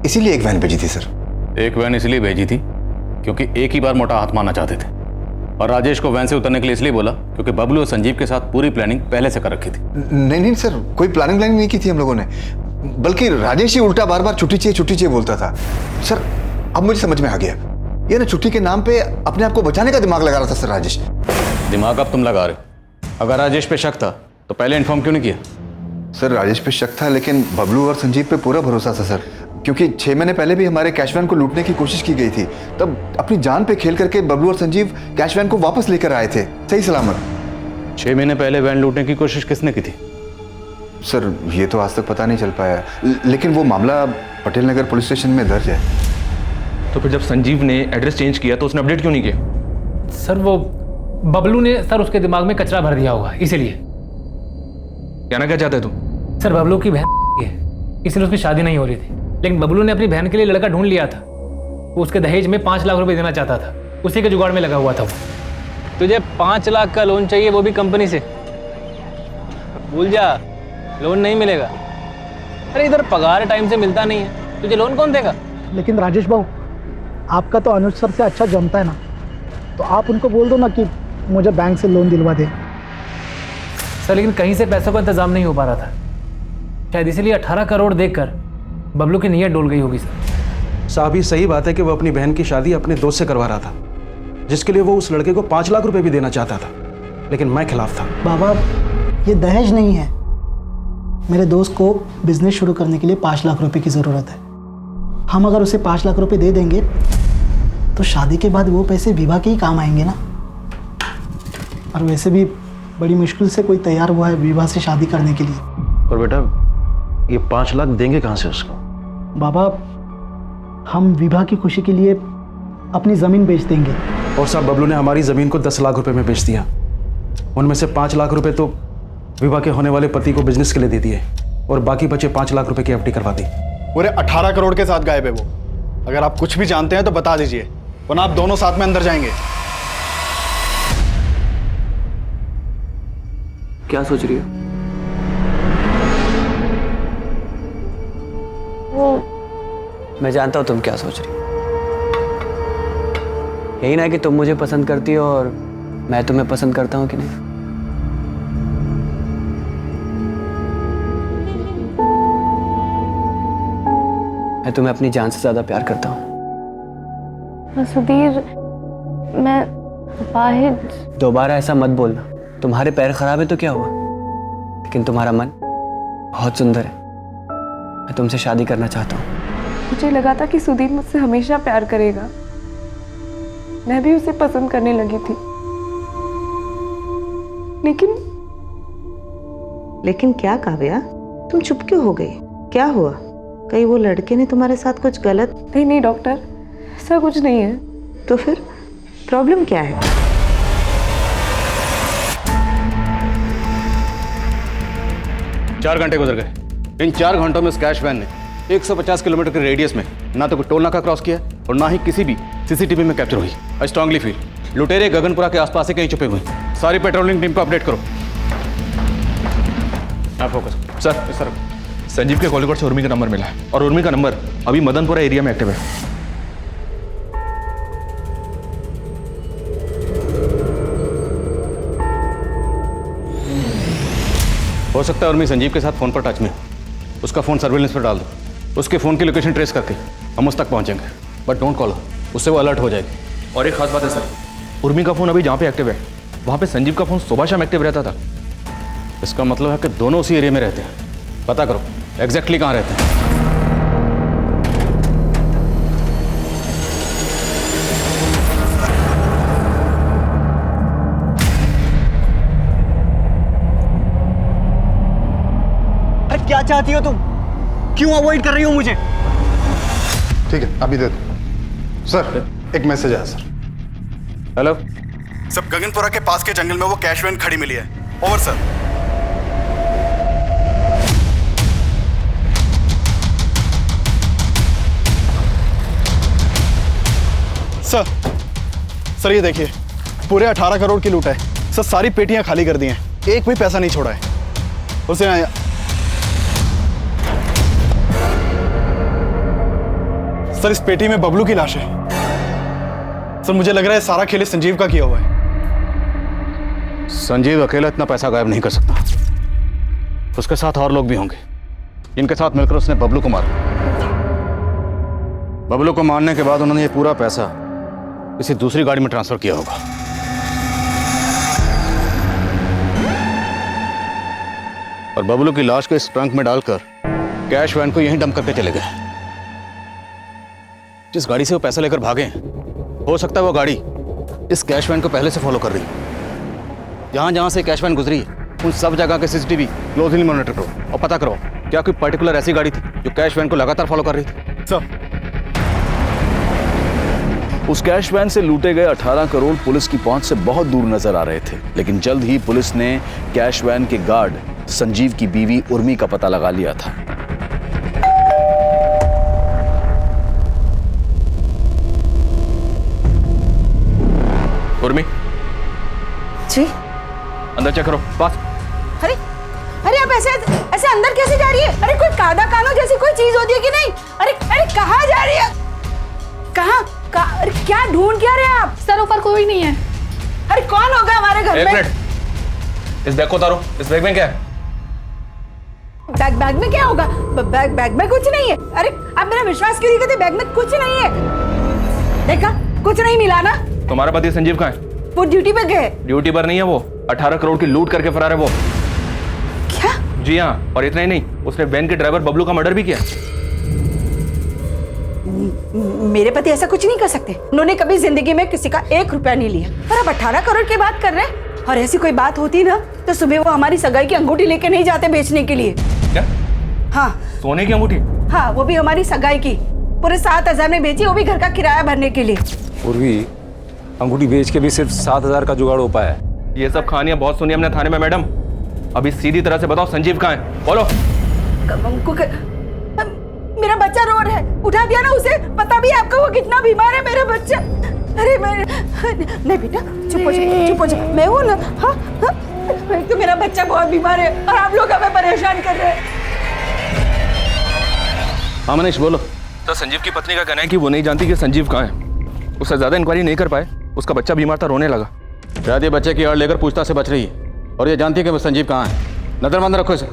इसीलिए एक वैन भेजी थी सर। एक वैन इसलिए भेजी थी क्योंकि एक ही बार मोटा हाथ मारना चाहते थे, और राजेश को वैन से उतरने के लिए इसलिए बोला क्योंकि बबलू और संजीव के साथ पूरी प्लानिंग पहले से कर रखी थी। नहीं सर, कोई प्लानिंग नहीं की थी हम लोगों ने, बल्कि राजेश ही उल्टा बार बार छुट्टी चाहिए बोलता था। सर अब मुझे समझ में आ गया, ये ना छुट्टी के नाम पे अपने आप को बचाने का दिमाग लगा रहा था सर राजेश। दिमाग अब तुम लगा रहे हो। अगर राजेश पे शक था तो पहले इन्फॉर्म क्यों नहीं किया? सर राजेश पे शक था, लेकिन बबलू और संजीव पे पूरा भरोसा था सर, क्योंकि 6 महीने पहले भी हमारे कैश वैन को लूटने की कोशिश की गई थी। तब अपनी जान पे खेल करके बबलू और संजीव कैश वैन को वापस लेकर आए थे सही सलामत। 6 महीने पहले वैन लूटने की कोशिश किसने की थी? सर ये तो आज तक पता नहीं चल पाया, लेकिन वो मामला पटेल नगर पुलिस स्टेशन में दर्ज है। तो फिर जब संजीव ने एड्रेस चेंज किया तो उसने अपडेट क्यों नहीं किया? सर वो बबलू ने सर उसके दिमाग में कचरा भर दिया होगा, इसीलिए। कहना क्या चाहते तुम? सर बबलू की बहन है, इसलिए उसकी शादी नहीं हो रही थी, लेकिन बबलू ने अपनी बहन के लिए लड़का ढूंढ लिया था। वो उसके दहेज में 5 लाख रुपए देना चाहता था, उसी के जुगाड़ में लगा हुआ था वो। तुझे 5 लाख का लोन चाहिए, वो भी कंपनी से? भूल जा, लोन नहीं मिलेगा। अरे इधर पगार टाइम से मिलता नहीं है, तुझे लोन कौन देगा? लेकिन राजेश भाऊ, आपका तो अनुज सर से अच्छा जमता है ना, तो आप उनको बोल दो ना कि मुझे बैंक से लोन दिलवा दे। सर लेकिन कहीं से पैसों का इंतजाम नहीं हो पा रहा था, शायद इसीलिए 18 करोड़ देखकर बबलू की नीयत डोल गई होगी सर। साहब ये सही बात है कि वो अपनी बहन की शादी अपने दोस्त से करवा रहा था, जिसके लिए वो उस लड़के को 5 लाख रुपए भी देना चाहता था, लेकिन मैं खिलाफ था। बाबा ये दहेज नहीं है, मेरे दोस्त को बिजनेस शुरू करने के लिए 5 लाख रुपए की ज़रूरत है। हम अगर उसे 5 लाख रुपए दे देंगे तो शादी के बाद वो पैसे विवाह के ही काम आएंगे ना, और वैसे भी बड़ी मुश्किल से कोई तैयार हुआ है विवाह से शादी करने के लिए। और बेटा ये 5 लाख देंगे कहाँ से उसको? बाबा हम विवाह की खुशी के लिए अपनी ज़मीन बेच देंगे। और साहब बबलू ने हमारी ज़मीन को 10 लाख रुपए में बेच दिया, उनमें से 5 लाख रुपए तो विवाह के होने वाले पति को बिजनेस के लिए दे दिए, और बाकी बचे 5 लाख रुपए की एफडी करवा दी। पूरे 18 करोड़ के साथ गायब है वो। अगर आप कुछ भी जानते हैं तो बता दीजिए, वरना आप दोनों साथ में अंदर जाएंगे। क्या सोच रही हो? मैं जानता हूं तुम क्या सोच रही हो। यही ना कि तुम मुझे पसंद करती हो और मैं तुम्हें पसंद करता हूं कि नहीं? मैं तुम्हें अपनी जान से ज्यादा प्यार करता हूं। सुधीर, मैं वाहिद। दोबारा ऐसा मत बोलना। तुम्हारे पैर खराब है तो क्या हुआ, लेकिन तुम्हारा मन बहुत सुंदर है। मैं तुमसे शादी करना चाहता हूँ। मुझे लगा था कि सुधीर मुझसे हमेशा प्यार करेगा। मैं भी उसे पसंद करने लगी थी, लेकिन क्या काव्या, तुम चुप क्यों हो गई? क्या हुआ? कहीं वो लड़के ने तुम्हारे साथ कुछ गलत? नहीं डॉक्टर, ऐसा कुछ नहीं है। तो फिर प्रॉब्लम क्या है? चार घंटे गुजर गए। इन 4 घंटों में उस कैश वैन ने 150 किलोमीटर के रेडियस में ना तो कोई टोल नाका क्रॉस किया और ना ही किसी भी सीसीटीवी में कैप्चर हुई। आई स्ट्रांगली फील लुटेरे गगनपुरा के आसपास से कहीं छुपे हुए हैं। सारी पेट्रोलिंग टीम को अपडेट करो। आप फोकस सर, संजीव के कॉलिंग से उर्मी का नंबर मिला है और उर्मी का नंबर अभी मदनपुरा एरिया में एक्टिव है। हो सकता है उर्मी संजीव के साथ फोन पर टच में हो। उसका फोन सर्विलेंस पर डाल दो। उसके फोन की लोकेशन ट्रेस करके हम उस तक पहुंचेंगे, बट डोंट कॉल, उससे वो अलर्ट हो जाएगी। और एक खास बात है सर, उर्मी का फोन अभी जहाँ पे एक्टिव है वहाँ पे संजीव का फोन सुबह शाम एक्टिव रहता था। इसका मतलब है कि दोनों उसी एरिया में रहते हैं। पता करो एग्जैक्टली कहाँ रहते हैं। अरे क्या चाहती हो तुम? क्यों अवॉइड कर रही हो मुझे? ठीक है, अभी दे दो। सर, एक मैसेज आया सर। हेलो सब, गगनपुरा के पास के जंगल में वो कैश वैन खड़ी मिली है। Over sir. सर ये देखिए, पूरे 18 करोड़ की लूट है सर। सारी पेटियां खाली कर दी हैं, एक भी पैसा नहीं छोड़ा है। उसे सर, इस पेटी में बबलू की लाश है। सर मुझे लग रहा है सारा खेल संजीव का किया हुआ है। संजीव अकेला इतना पैसा गायब नहीं कर सकता। उसके साथ और लोग भी होंगे। इनके साथ मिलकर उसने बबलू को मारा। बबलू को मारने के बाद उन्होंने ये पूरा पैसा किसी दूसरी गाड़ी में ट्रांसफर किया होगा। और बबलू की लाश को इस ट्रंक में डालकर कैश वैन को यहीं डंप करके चले गए। जिस गाड़ी से वो पैसा लेकर भागे, हो सकता है वो गाड़ी इस कैश वैन को पहले से फॉलो कर रही है। जहां जहां से कैश वैन गुजरी है उन सब जगह के सीसीटीवी क्लोजली मॉनिटर करो और पता करो क्या कोई पर्टिकुलर ऐसी गाड़ी थी जो कैश वैन को लगातार फॉलो कर रही थी। सर, उस कैश वैन से लूटे गए 18 करोड़ पुलिस की पहुंच से बहुत दूर नजर आ रहे थे, लेकिन जल्द ही पुलिस ने कैश वैन के गार्ड संजीव की बीवी उर्मी का पता लगा लिया था। उर्मी जी, अंदर चेक करो। पास। अरे अरे आप ऐसे ऐसे अंदर कैसे जा रही है? अरे कोई कादा कानो जैसी कोई चीज होती है कि नहीं? अरे अरे कहाँ जा रही है? कहाँ? अरे क्या ढूंढ क्या रहे हैं आप? सर ऊपर कोई नहीं है। अरे कौन होगा हमारे घर एक में? मिनट, इस बैग को उतारो। इस बैग में क्या है? बैग में क्या होगा? बैग में कुछ नहीं है। अरे आप मेरा विश्वास क्यों नहीं करते? बैग में कुछ नहीं है। देखा, कुछ नहीं मिला ना। तुम्हारा पति संजीव कहाँ है? वो ड्यूटी पे गए। ड्यूटी पर नहीं है, वो 18 करोड़ की लूट करके फरार है वो। क्या? जी हाँ, और इतना ही नहीं, उसने वैन के ड्राइवर बबलू का मर्डर भी किया। मेरे पति ऐसा कुछ नहीं कर सकते। उन्होंने कभी जिंदगी में किसी का 1 रुपया नहीं लिया। पर अब 18 करोड़ की बात कर रहे हैं। और ऐसी कोई बात होती ना तो सुबह वो हमारी सगाई की अंगूठी लेके नहीं जाते बेचने के लिए। क्या? हाँ, सोने की अंगूठी? हाँ, वो भी हमारी सगाई की। पूरे 7,000 में बेची, वो भी घर का किराया भरने के लिए। पूर्वी, अंगूठी बेच के भी सिर्फ 7,000 का जुगाड़ हो पाया है। ये सब कहानियां बहुत सुनी हमने थाने में मैडम। अभी सीधी तरह से बताओ संजीव कहाँ है? बोलो। मेरा बच्चा रो रहा है, उठा दिया ना उसे। पता भी है आपको वो कितना बीमार है मेरा बच्चा। अरे मैं नहीं बेटा, चुप हो जाओ, चुप हो जाओ। मैं हूं ना। हाँ, तो मेरा बच्चा बहुत बीमार है और आप लोग हमें परेशान कर रहे हैं। हाँ मनीष बोलो। तो संजीव की पत्नी का कहना है कि वो नहीं जानती कि संजीव कहाँ है। उससे ज्यादा इंक्वायरी नहीं कर पाए। उसका बच्चा बीमार था, रोने लगा। शायद ये बच्चे की आड़ लेकर पूछताछ से बच रही है और ये जानती है कि वो संजीव कहाँ है। नजरबंद रखो इसे।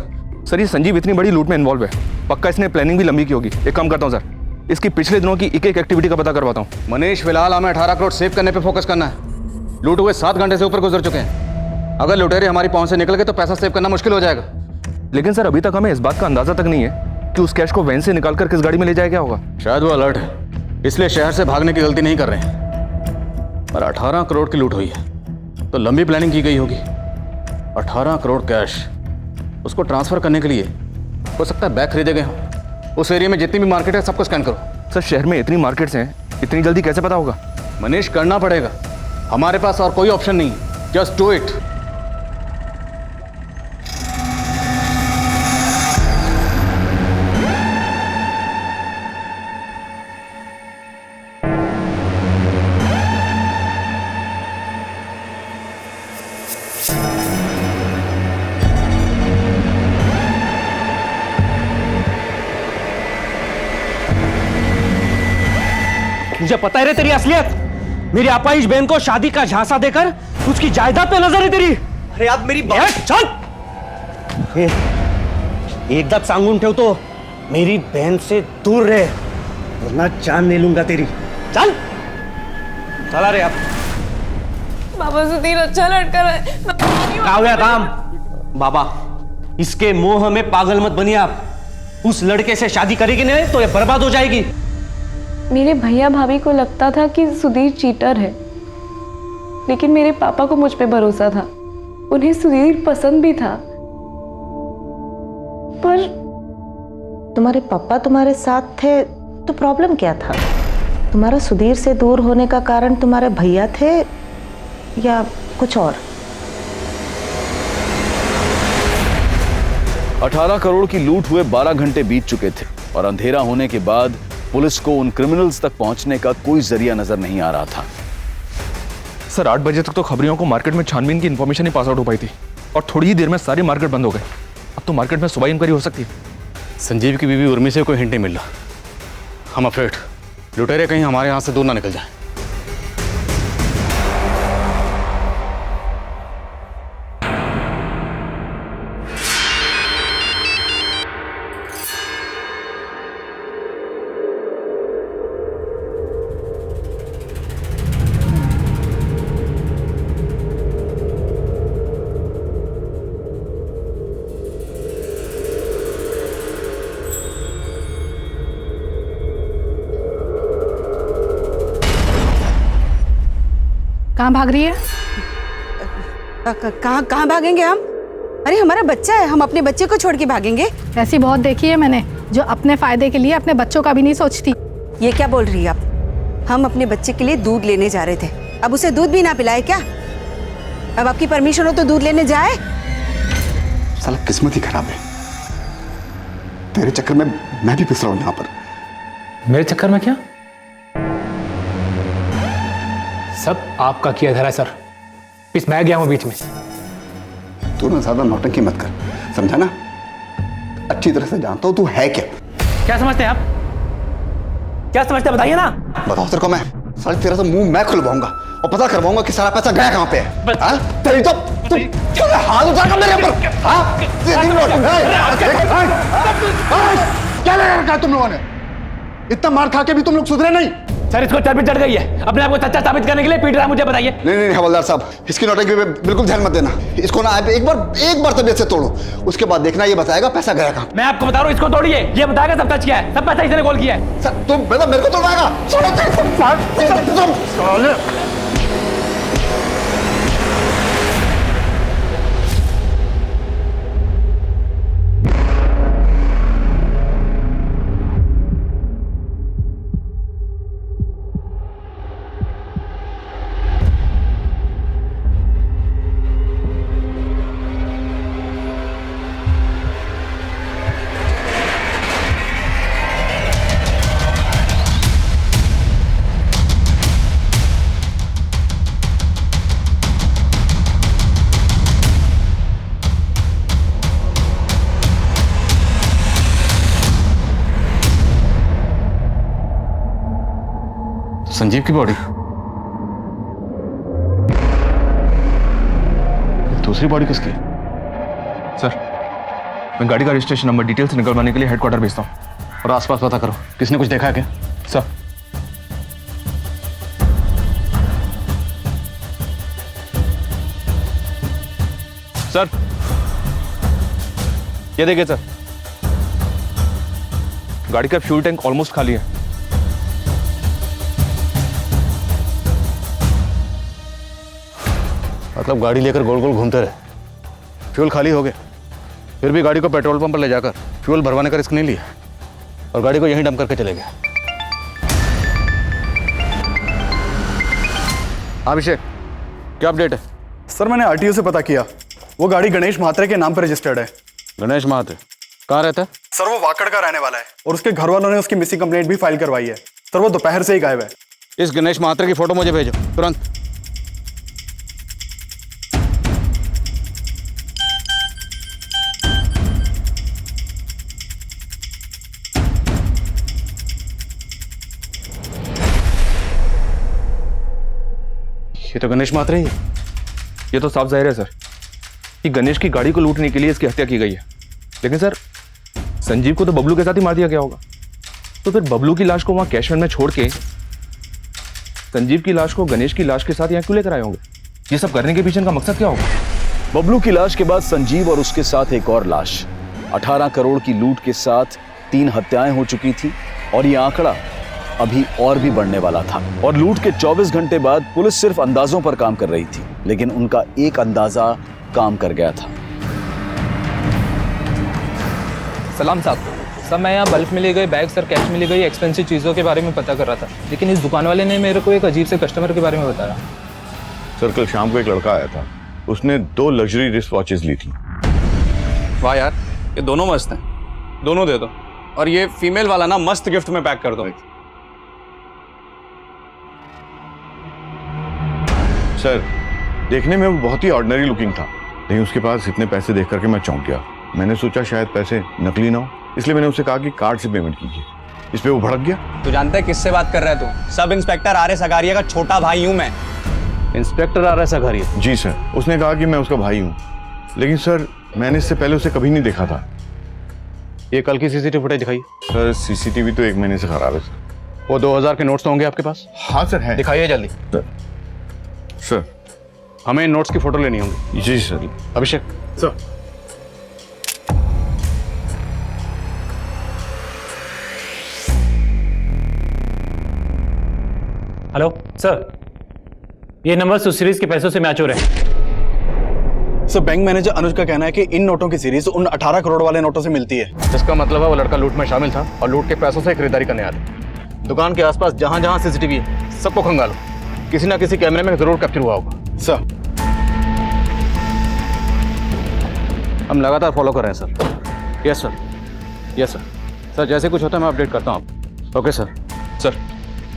सर, ये संजीव इतनी बड़ी लूट में इन्वॉल्व है, पक्का इसने प्लानिंग भी लंबी की होगी। एक काम करता हूँ सर, इसकी पिछले दिनों की एक एक एक्टिविटी का पता करवाता हूँ। मनीष, फिलहाल हमें 18 करोड़ सेव करने पे फोकस करना है। लूट हुए 7 घंटे से ऊपर गुजर चुके हैं। अगर लुटेरे हमारी पहुंच से निकल गए तो पैसा सेव करना मुश्किल हो जाएगा। लेकिन सर अभी तक हमें इस बात का अंदाजा तक नहीं है कि उस कैश को वैन से निकालकर किस गाड़ी में ले जाया गया होगा। शायद वो अलर्ट है, इसलिए शहर से भागने की गलती नहीं कर रहे हैं। पर 18 करोड़ की लूट हुई है तो लंबी प्लानिंग की गई होगी। 18 करोड़ कैश, उसको ट्रांसफर करने के लिए हो सकता है बैग खरीदे गए हों। उस एरिया में जितनी भी मार्केट है सबको स्कैन करो। सर शहर में इतनी मार्केट्स हैं, इतनी जल्दी कैसे पता होगा? मनीष, करना पड़ेगा, हमारे पास और कोई ऑप्शन नहीं है। Just do it. मुझे पता है रे तेरी असलियत। मेरी अपाहिज बहन को शादी का झांसा देकर उसकी जायदाद पे नजर है तेरी। अरे आप मेरी बात चल। एकदा सांगून ठेवतो, मेरी बहन से दूर रहे वरना जान ले लूंगा तेरी। चल चला रे आप। बाबा सुधीर अच्छा लड़का है। क्या हुआ काम? बाबा, इसके मोह में पागल मत बनिए आप। उस लड़के से शादी करेगी नहीं तो ये बर्बाद हो जाएगी। मेरे भैया भाभी को लगता था कि सुधीर चीटर है, लेकिन मेरे पापा को मुझ पे भरोसा था। उन्हें सुधीर पसंद भी था। पर तुम्हारे पापा तुम्हारे साथ थे तो प्रॉब्लम क्या था? तुम्हारा सुधीर से दूर होने का कारण तुम्हारे भैया थे या कुछ और? 18 करोड़ की लूट हुए 12 घंटे बीत चुके थे और अंधेरा होने के बाद पुलिस को उन क्रिमिनल्स तक पहुंचने का कोई जरिया नजर नहीं आ रहा था। सर 8 बजे तक तो खबरियों को मार्केट में छानबीन की इन्फॉर्मेशन ही पास आउट हो पाई थी और थोड़ी ही देर में सारी मार्केट बंद हो गई। अब तो मार्केट में सुबह इंक्वायरी हो सकती है। संजीव की बीवी उर्मी से कोई हिंट नहीं मिल रहा। हम अफ्रेड लुटेरे कहीं हमारे यहाँ से दूर ना निकल जाए। कहाँ भाग रही है? कहाँ भागेंगे हम? अरे हमारा बच्चा है, हम अपने बच्चे को छोड़ के भागेंगे? ऐसी बहुत देखी है मैंने जो अपने फायदे के लिए अपने बच्चों का भी नहीं सोचती। ये क्या बोल रही है आप? हम अपने बच्चे के लिए दूध लेने जा रहे थे, अब उसे दूध भी ना पिलाए क्या? अब आपकी परमिशन हो तो दूध लेने जाए? साला किस्मत ही खराब है। तेरे चक्कर में मैं भी पिस रहा हूं यहाँ पर। मेरे चक्कर में क्या? सब आपका किया धरा सर। पिस मैं गया हूं बीच में। तू ना ज्यादा नौटंकी मत कर, समझा ना? अच्छी तरह से जानता हूं तू है क्या। क्या समझते हैं आप? क्या समझते हैं बताइए ना। बताओ तेरे को मैं साले तेरा तो मुंह मैं खुलवाऊंगा और पता करवाऊंगा कि सारा पैसा गया कहां पे है। हाँ? तेरी तो हाथ उठाकर मेरे ऊपर। हाँ? क्या लगा रखा है तुम लोगों ने? इतना मार खा के भी तुम लोग सुधरे नहीं। सर इसको चर्बी चढ़ गई है, अपने आप को सच्चा साबित करने के लिए पीट रहा है। मुझे बताइए। नहीं हवलदार साहब, इसकी नौटंकी पे बिल्कुल ध्यान मत देना। इसको ना एक बार तबीयत से तोड़ो, उसके बाद देखना ये बताएगा पैसा गया कहां। मैं आपको बता रहा हूँ, इसको तोड़िए, ये बताएगा सब टच किया है, सब पैसा इसने गोल किया है। सर तुम मेरे को तोड़वाएगा? संजीव की बॉडी, दूसरी बॉडी किसकी है? सर मैं गाड़ी का रजिस्ट्रेशन नंबर डिटेल्स निकलवाने के लिए हेडक्वार्टर भेजता हूँ। और आसपास पता करो, किसने कुछ देखा है क्या? सर सर ये देखिए सर, गाड़ी का फ्यूल टैंक ऑलमोस्ट खाली है। मतलब गाड़ी लेकर गोल गोल घूमते रहे, फ्यूल खाली हो गया, फिर भी गाड़ी को पेट्रोल पंप पर ले जाकर फ्यूल भरवाने का रिस्क नहीं लिया और गाड़ी को यहीं डंप करके चले गए। अभिषेक, क्या अपडेट है? सर मैंने आरटीओ से पता किया, वो गाड़ी गणेश महात्रे के नाम पर रजिस्टर्ड है। गणेश महात्रे कहाँ रहता है? सर वो वाकड़ का रहने वाला है और उसके घर वालों ने उसकी मिसिंग कंप्लेंट भी फाइल करवाई है। सर वो दोपहर से ही गायब है। इस गणेश महात्रे की फोटो मुझे भेजो तुरंत। ये तो गणेश महात्रे ही है। ये तो साफ जाहिर है सर कि गणेश की गाड़ी को लूटने के लिए इसकी हत्या की गई है, लेकिन सर संजीव को तो बबलू के साथ ही मार दिया गया होगा। तो फिर बबलू की लाश को वहां कैश वैन में छोड़ के संजीव की लाश को गणेश की लाश के साथ यहाँ क्यों लेकर आए होंगे? ये सब करने के पीछे इनका मकसद क्या होगा? बबलू की लाश के बाद संजीव और उसके साथ एक और लाश। 18 करोड़ की लूट के साथ 3 हत्याएं हो चुकी थी और ये आंकड़ा अभी और भी बढ़ने वाला था। और लूट के 24 घंटे बाद पुलिस सिर्फ अंदाजों पर काम कर रही थी, लेकिन उनका एक अंदाजा काम कर गया था। सलाम साहब, सर मैं यहाँ बल्क में ले गए बैग, सर कैश में ले गई एक्सपेंसिव चीज़ों के बारे में पता कर रहा था, लेकिन इस दुकान वाले ने मेरे को एक अजीब से कस्टमर के बारे में बताया। सर कल शाम को एक लड़का आया था, उसने 2 लग्जरी रिस्ट वॉचेस ली थी। वाह यार, ये दोनों मस्त हैं, दोनों दे दो। और ये फीमेल वाला ना मस्त गिफ्ट में पैक कर दो। सर देखने में वो बहुत ही ऑर्डिनरी लुकिंग था, लेकिन उसके पास इतने पैसे देख करके मैं चौंक गया। मैंने सोचा शायद पैसे नकली ना हो, इसलिए मैंने उसे कहा कि कार्ड से पेमेंट कीजिए। इस पे वो भड़क गया। तू जानता है किससे बात कर रहा है तू? Sub inspector R S. अगारिया का छोटा भाई हूं मैं। Inspector R S. अगारिया? जी सर, उसने कहा कि मैं उसका भाई हूँ, लेकिन सर मैंने इससे पहले उसे कभी नहीं देखा था। ये कल की सीसीटीवी फुटेज दिखाइए। सर सीसीटीवी तो 1 महीने से खराब है सर। वो 2000 के नोट्स तो होंगे आपके पास? हाँ सर है। दिखाइए जल्दी। सर हमें इन नोट्स की फोटो लेनी होगी। जी सर। अभिषेक। सर हेलो सर, ये नंबर सुसीरीज के पैसों से मैच हो रहे हैं। सर बैंक मैनेजर अनुज का कहना है कि इन नोटों की सीरीज उन 18 करोड़ वाले नोटों से मिलती है। इसका मतलब है वो लड़का लूट में शामिल था और लूट के पैसों से खरीदारी करने आया था। दुकान के आसपास जहां जहां सीसीटीवी है सबको खंगालो, किसी ना किसी कैमरे में जरूर कैप्चर हुआ होगा। सर हम लगातार फॉलो कर रहे हैं sir. Yes sir, yes sir. Sir जैसे कुछ होता है मैं अपडेट करता हूँ आप। Okay sir. Sir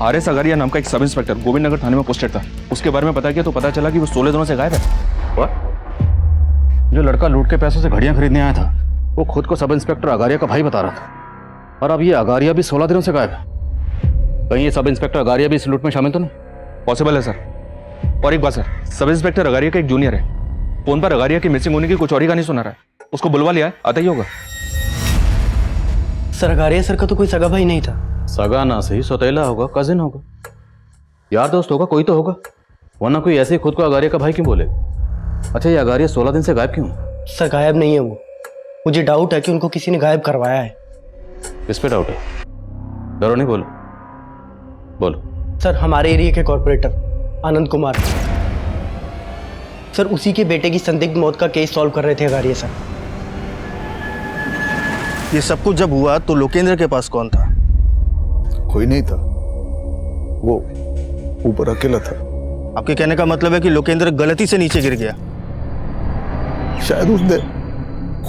RS. Agariya नाम का एक सब इंस्पेक्टर गोविंद नगर थाने में पोस्टेड था, उसके बारे में पता किया तो पता चला कि वो 16 दिनों से गायब है। जो लड़का लूट के पैसों से घड़ियां खरीदने आया था वो खुद को सब इंस्पेक्टर अगारिया का भाई बता रहा था, और अब ये अगारिया भी 16 दिनों से गायब है। कहीं ये सब इंस्पेक्टर अगारिया भी इस लूट में शामिल तो नहीं? पॉसिबल है सर। और एक बात सर, सब इंस्पेक्टर अगारिया का एक जूनियर है, फोन पर अगारिया की मिसिंग होने की कुछ और ही कहानी सुना रहा है। उसको बुलवा लिया है, आता ही होगा। सर अगारिया सर का तो कोई सगा भाई नहीं था। सगा ना सही, सौतेला होगा, कजिन होगा, यार दोस्त होगा, कोई तो होगा, वरना कोई ऐसे ही खुद को अगारिया का भाई क्यों बोले? अच्छा ये अगारिया 16 दिन से गायब क्यों? सर गायब नहीं है वो, मुझे डाउट है कि उनको किसी ने गायब करवाया है। किस पे डाउट है? डरो नहीं, बोलो बोलो। सर हमारे एरिया के कॉर्पोरेटर आनंद कुमार, सर उसी के बेटे की संदिग्ध मौत का केस सॉल्व कर रहे थे अगारिया सर। ये सब कुछ जब हुआ तो लोकेंद्र के पास कौन था? कोई नहीं था, वो ऊपर अकेला था। आपके कहने का मतलब है कि लोकेंद्र गलती से नीचे गिर गया? शायद उसने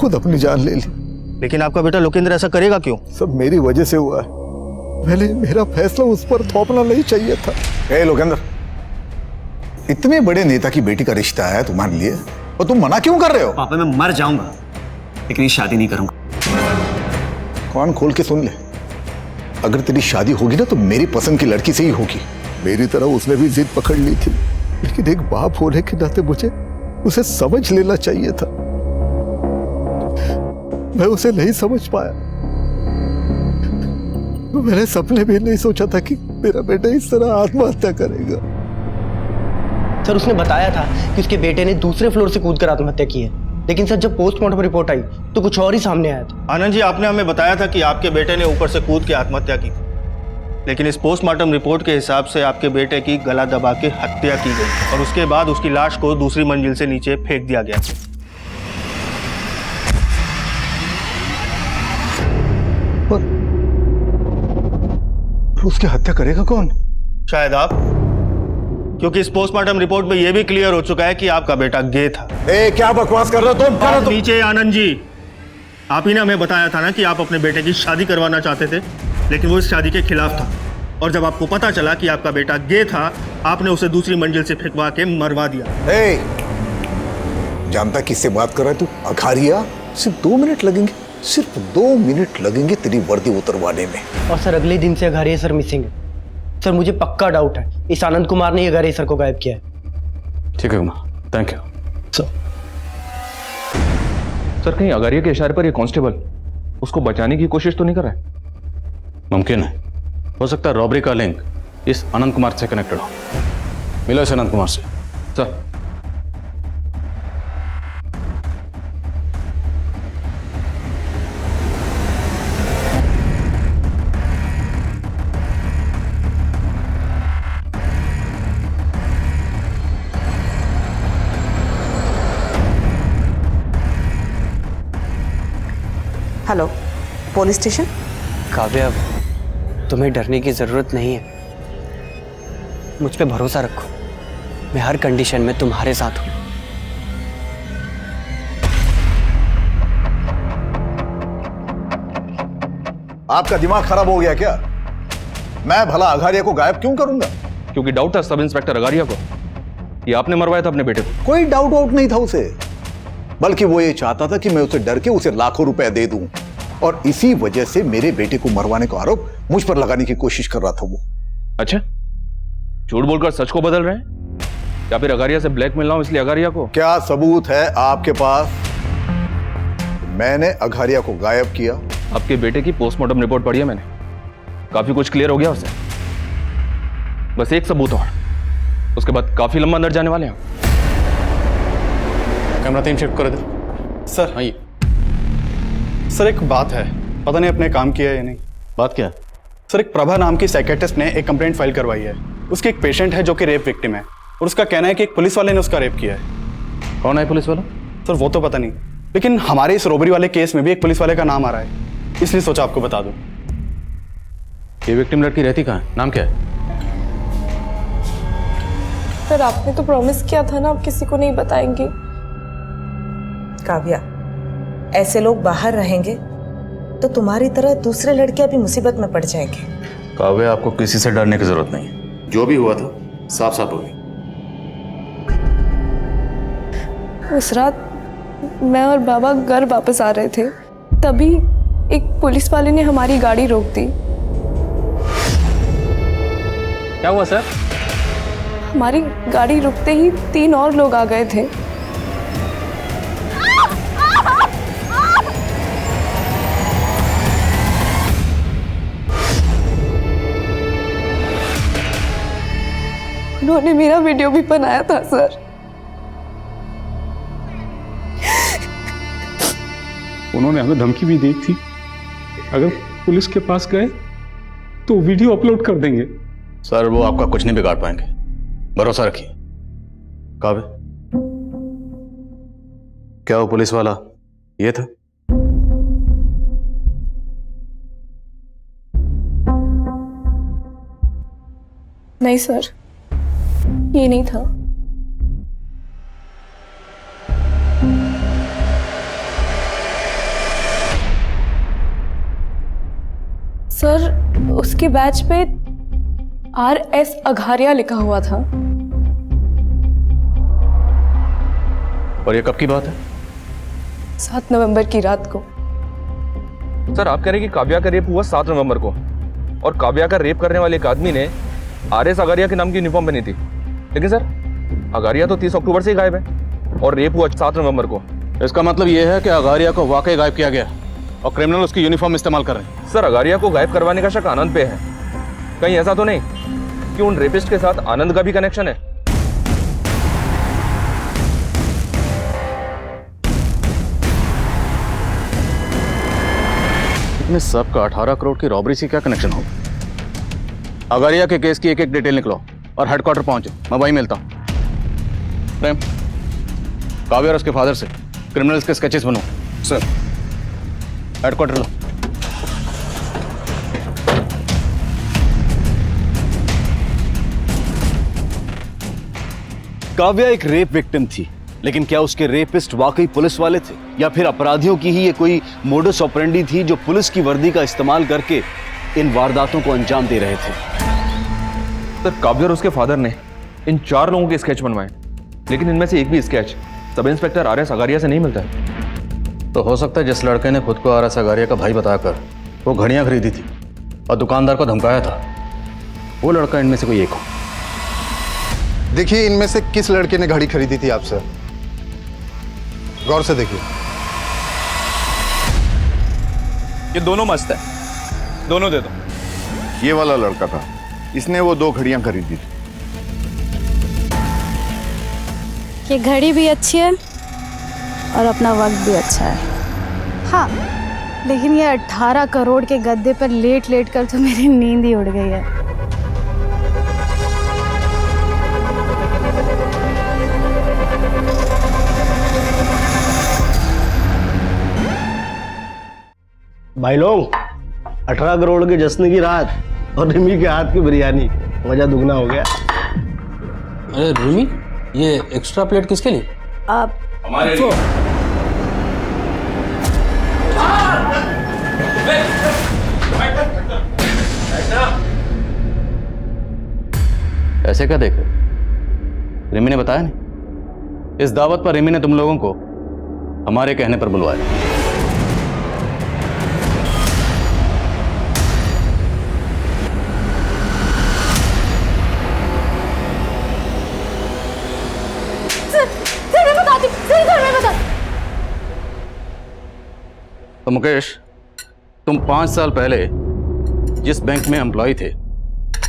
खुद अपनी जान ले ली। लेकिन आपका बेटा लोकेंद्र ऐसा करेगा क्यों? सब मेरी वजह से हुआ है। पहले मेरा फैसला उस पर थोपना नहीं चाहिए था। ए लोकेंद्र, इतने बड़े नेता की बेटी का रिश्ता है तुम्हारे लिए और तुम मना क्यों कर रहे हो? पापा मैं मर जाऊंगा लेकिन ये शादी नहीं करूंगा। कान खोल के सुन ले, अगर तेरी शादी होगी ना तो मेरी पसंद की लड़की से ही होगी। मेरी तरह उसने भी जिद पकड़ ली थी, लेकिन एक बाप होने के नाते मुझे उसे समझ लेना चाहिए था। मैं उसे नहीं समझ पाया। मैंने सपने भी नहीं सोचा था कि मेरा बेटा इस तरह आत्महत्या करेगा। सर उसने बताया था कि उसके बेटे ने दूसरे फ्लोर से कूदकर आत्महत्या की है, लेकिन सर जब पोस्टमार्टम रिपोर्ट आई तो कुछ और ही सामने आया था। आनंद जी, आपने हमें बताया था कि आपके बेटे ने ऊपर से कूद के आत्महत्या की, लेकिन इस पोस्टमार्टम रिपोर्ट के हिसाब से आपके बेटे की गला दबा के हत्या की गई और उसके बाद उसकी लाश को दूसरी मंजिल से नीचे फेंक दिया गया। उसकी हत्या करेगा कौन? शायद आप, क्योंकि इस पोस्टमार्टम रिपोर्ट में यह भी क्लियर हो चुका है कि आपका बेटा गे था। क्या बकवास कर रहे हो तुम? आप नीचे आनंद जी, आप ही ने हमें बताया था ना कि आप अपने बेटे की शादी करवाना चाहते थे, लेकिन वो इस शादी के खिलाफ था। और जब आपको पता चला कि आपका बेटा गे था, आपने उसे दूसरी मंजिल से फेंकवा के मरवा दिया। जानता किससे बात कर रहा है तू? अघारिया? सिर्फ 2 मिनट लगेंगे, सिर्फ 2 मिनट लगेंगे तेरी वर्दी उतरवाने में। और सर अगले दिन से अघारिया सर मिसिंग है। सर मुझे पक्का डाउट है इस आनंद कुमार ने अघारिया सर को गायब किया है। ठीक है कुमार, थैंक यू। सर कहीं अगारिया के इशारे पर ये कांस्टेबल उसको बचाने की कोशिश तो नहीं कर रहा है? मुमकिन है, हो सकता है रॉबरी का लिंक इस अनंत कुमार से कनेक्टेड हो। मिलो इस अनंत कुमार से। Sir hello, police station. Kavya, तुम्हें डरने की जरूरत नहीं है। मुझ पे भरोसा रखो, मैं हर कंडीशन में तुम्हारे साथ हूं। आपका दिमाग खराब हो गया क्या? मैं भला अघारिया को गायब क्यों करूंगा? क्योंकि डाउट था सब इंस्पेक्टर अगारिया को, ये आपने मरवाया था अपने बेटे को। कोई डाउट वाउट नहीं था उसे, बल्कि वो ये चाहता था कि मैं उसे डर के उसे लाखों रुपए दे दूं, और इसी वजह से मेरे बेटे को मरवाने का आरोप मुझ पर लगाने की कोशिश कर रहा था वो। अच्छा, झूठ बोलकर सच को बदल रहे हैं, या फिर अगारिया से ब्लैकमेल ना हो इसलिए अगारिया को? क्या सबूत है आपके पास? मैंने अघारिया को गायब किया। आपके बेटे की पोस्टमार्टम रिपोर्ट पढ़ी है मैंने, काफी कुछ क्लियर हो गया उससे। बस एक सबूत और, उसके बाद काफी लंबा अंदर जाने वाले हैं। कैमरा 3 शिफ्ट कर दे। सर आइए। सर एक बात है, पता नहीं अपने काम किया है या नहीं। बात क्या? सर एक प्रभा नाम की साइकेट्रिस्ट ने एक कंप्लेंट फाइल करवाई है। उसकी एक पेशेंट है जो कि रेप विक्टिम है, और उसका कहना है कि एक पुलिस वाले ने उसका रेप किया है। कौन है पुलिस वाला? सर वो तो पता नहीं, लेकिन हमारे इस रोबरी वाले केस में भी एक पुलिस वाले का नाम आ रहा है, इसलिए सोचा आपको बता दूं। ये विक्टिम लड़की रहती कहाँ है? नाम क्या है? सर आपने तो प्रॉमिस किया था ना आप किसी को नहीं बताएंगे। काव्या, ऐसे लोग बाहर रहेंगे तो तुम्हारी तरह दूसरे लड़कियां भी मुसीबत में पड़ जाएंगे। काव्या, आपको किसी से डरने की जरूरत नहीं है, जो भी हुआ था साफ साफ हो गई। उस रात मैं और बाबा घर वापस आ रहे थे, तभी एक पुलिस वाले ने हमारी गाड़ी रोक दी। क्या हुआ सर? हमारी गाड़ी रुकते ही 3 और लोग आ गए थे। उन्होंने मेरा वीडियो भी बनाया था सर। उन्होंने हमें धमकी भी दी थी, अगर पुलिस के पास गए तो वीडियो अपलोड कर देंगे। सर वो आपका कुछ नहीं बिगाड़ पाएंगे, भरोसा रखिए। काव्य, क्या वो पुलिस वाला ये था? नहीं सर, ये नहीं था। सर उसके बैच पे RS अघारिया लिखा हुआ था। और ये कब की बात है? 7 नवंबर की रात को। सर आप कह रहे हैं कि काव्या का रेप हुआ 7 नवंबर को, और काव्या का रेप करने वाले एक आदमी ने RS अगारिया के नाम की यूनिफॉर्म पहनी थी, लेकिन सर अगारिया तो 30 अक्टूबर से ही गायब है और रेप हुआ 7 नवंबर को। इसका मतलब यह है कि अगारिया को वाकई गायब किया गया। और क्रिमिनल उसकी यूनिफॉर्म इस्तेमाल कर रहे हैं। सर अगारिया को गायब करवाने का शक आनंद पे है। कहीं ऐसा तो नहीं कि उन रेपिस्ट के साथ आनंद का भी कनेक्शन है? इतने सब का 18 करोड़ की रॉबरी से क्या कनेक्शन होगा? अगारिया के केस की एक एक डिटेल निकलो और हेडक्वार्टर पहुंचो, मैं वहीं मिलता हूं। प्रेम, काव्य और उसके फादर से क्रिमिनल्स के स्केचेस बनो। सर। हेडक्वार्टर लो। काव्या एक रेप विक्टिम थी, लेकिन क्या उसके रेपिस्ट वाकई पुलिस वाले थे या फिर अपराधियों की ही ये कोई मोडस ऑपरेंडी थी जो पुलिस की वर्दी का इस्तेमाल करके इन वारदातों को अंजाम दे रहे थे? सर काव्य और उसके फादर ने इन 4 लोगों के स्केच बनवाए, लेकिन इनमें से एक भी sketch sub inspector R S Agariya से नहीं मिलता है। तो हो सकता है जिस लड़के ने खुद को आर एस अगारिया का भाई बताकर वो घड़ियां खरीदी थी और दुकानदार को धमकाया था, वो लड़का इनमें से कोई एक हो। देखिए इनमें से किस लड़के ने घड़ी खरीदी थी आपसे, गौर से देखिए। ये दोनों मस्त है, दोनों दे दो। ये वाला लड़का था, इसने वो 2 घड़ियां खरीदी थी। ये घड़ी भी अच्छी है और अपना वक्त भी अच्छा है। हाँ, लेकिन ये 18 करोड़ के गद्दे पर लेट लेट कर तो मेरी नींद ही उड़ गई है। भाई लोग, 18 करोड़ के जश्न की रात और रिमी के हाथ की बिरयानी, मजा दुगना हो गया। अरे रिमी, ये एक्स्ट्रा प्लेट किसके लिए? आप हमारे लिए। ऐसे क्या देख रहे? रिमी ने बताया नहीं? इस दावत पर रिमी ने तुम लोगों को हमारे कहने पर बुलवाया। तो मुकेश, तुम 5 साल पहले जिस बैंक में एम्प्लॉय थे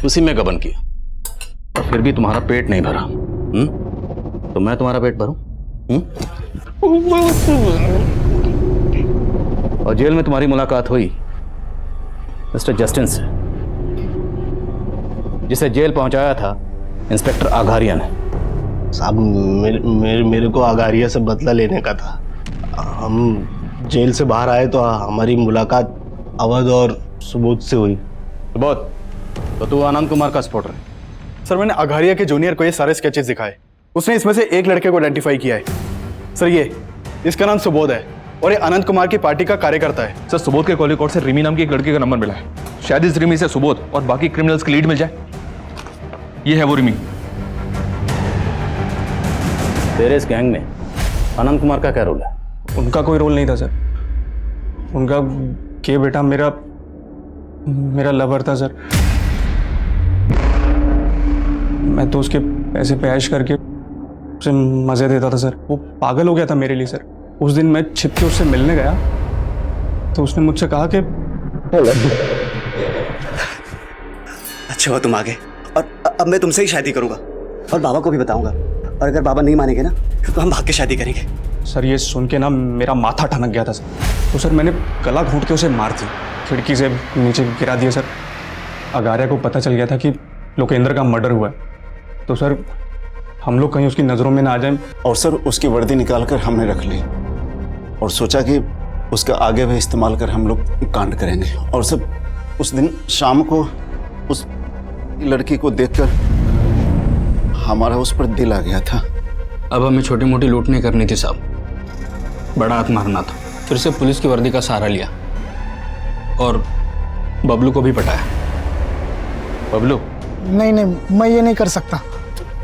उसी में गबन किया और फिर भी तुम्हारा पेट नहीं भरा। तो मैं तुम्हारा पेट भरूं? और जेल में तुम्हारी मुलाकात हुई मिस्टर जस्टिन से, जिसे जेल पहुंचाया था इंस्पेक्टर आघारिया ने। साहब मेरे को आगारिया से बदला लेने का था। हम जेल से बाहर आए तो हमारी मुलाकात अवध और सुबोध से हुई। सुबोध, तो तू आनंद कुमार का सपोर्टर है? सर मैंने अघारिया के जूनियर को ये सारे स्केचेस दिखाए, उसने इसमें से एक लड़के को आइडेंटिफाई किया है। सर ये इसका नाम सुबोध है और ये अनंत कुमार की पार्टी का कार्यकर्ता है। सर सुबोध के कॉल से रिमी नाम की एक लड़की का नंबर मिला है, शायद इस रिमी से सुबोध और बाकी क्रिमिनल्स की लीड मिल जाए। ये है वो रिमी। तेरे इस गैंग में अनंत कुमार का क्या रोल है? उनका कोई रोल नहीं था सर। उनका के बेटा मेरा लवर था सर। मैं तो उसके पैसे पे ऐश करके उसे मजे देता था सर। वो पागल हो गया था मेरे लिए सर। उस दिन मैं छिप के उससे मिलने गया तो उसने मुझसे कहा कि अच्छा हुआ तुम आ गए, और अब मैं तुमसे ही शादी करूंगा और बाबा को भी बताऊंगा, और अगर बाबा नहीं मानेंगे ना तो हम भाग के शादी करेंगे। सर ये सुन के ना मेरा माथा ठनक गया था सर। तो सर मैंने गला घोंट के उसे मार दी, खिड़की से नीचे गिरा दिया सर। अगारिया को पता चल गया था कि लोकेंद्र का मर्डर हुआ है, तो सर हम लोग कहीं उसकी नज़रों में ना आ जाएं। और सर उसकी वर्दी निकाल कर हमने रख ली और सोचा कि उसका आगे भी इस्तेमाल कर हम लोग कांड करेंगे। और सर उस दिन शाम को उस लड़की को देखकर हमारा उस पर दिल आ गया था। अब हमें छोटी मोटी लूट नहीं करनी थी साहब, बड़ा हाथ मारना था। फिर से पुलिस की वर्दी का सहारा लिया और बबलू को भी पटाया। बबलू? नहीं नहीं, मैं ये नहीं कर सकता।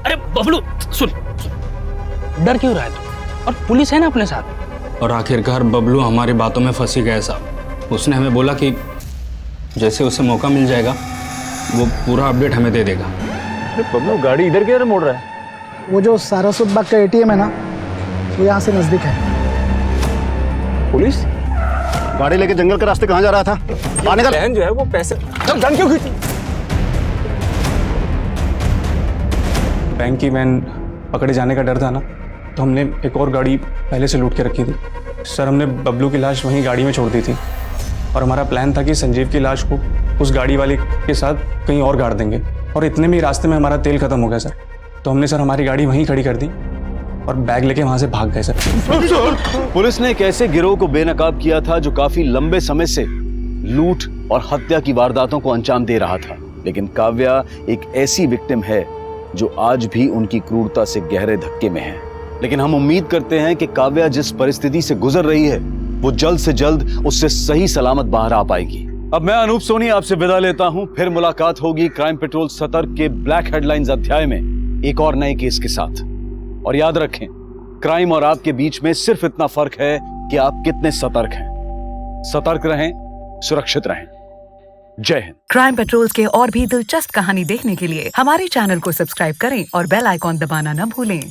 अरे बबलू सुन, डर क्यों रहा है तू? और पुलिस है ना अपने साथ। और आखिरकार बबलू हमारी बातों में फंसी गया साहब। उसने हमें बोला कि जैसे उसे मौका मिल जाएगा वो पूरा अपडेट हमें दे देगा। अरे बबलू गाड़ी इधर किधर मोड़ रहा है? वो जो सारस्वत बाग का ATM है ना, वो यहाँ से नजदीक है। पुलिस? गाड़ी लेके जंगल के रास्ते कहाँ जा रहा था? आने का बहन जो है वो पैसे गन क्यों खींची? बैंक की वैन पकड़े जाने का डर था ना, तो हमने एक और गाड़ी पहले से लूट के रखी थी। सर हमने बबलू की लाश वहीं गाड़ी में छोड़ दी थी और हमारा प्लान था कि संजीव की लाश को उस गाड़ी वाले के साथ कहीं और गाड़ देंगे, और इतने में रास्ते में हमारा तेल खत्म हो गया सर। तो हमने सर हमारी गाड़ी वहीं खड़ी कर दी और बैग लेके वहां से भाग गए सर। पुलिस ने एक ऐसे गिरोह को बेनकाब किया था जो काफी लंबे समय से लूट और हत्या की वारदातों को अंजाम दे रहा था। लेकिन काव्या एक ऐसी विक्टिम है जो आज भी उनकी क्रूरता से गहरे धक्के में है। लेकिन हम उम्मीद करते हैं कि काव्या जिस परिस्थिति से गुजर रही है वो जल्द से जल्द उससे सही सलामत बाहर आ पाएगी। अब मैं अनूप सोनी आपसे विदा लेता हूं। फिर मुलाकात होगी क्राइम पेट्रोल सतर्क के ब्लैक हेडलाइंस अध्याय में एक और नए केस के साथ। और याद रखें, क्राइम और आपके बीच में सिर्फ इतना फर्क है कि आप कितने सतर्क हैं। सतर्क रहें, सुरक्षित रहें। जय हिंद। क्राइम पेट्रोल के और भी दिलचस्प कहानी देखने के लिए हमारे चैनल को सब्सक्राइब करें और बेल आइकॉन दबाना न भूलें।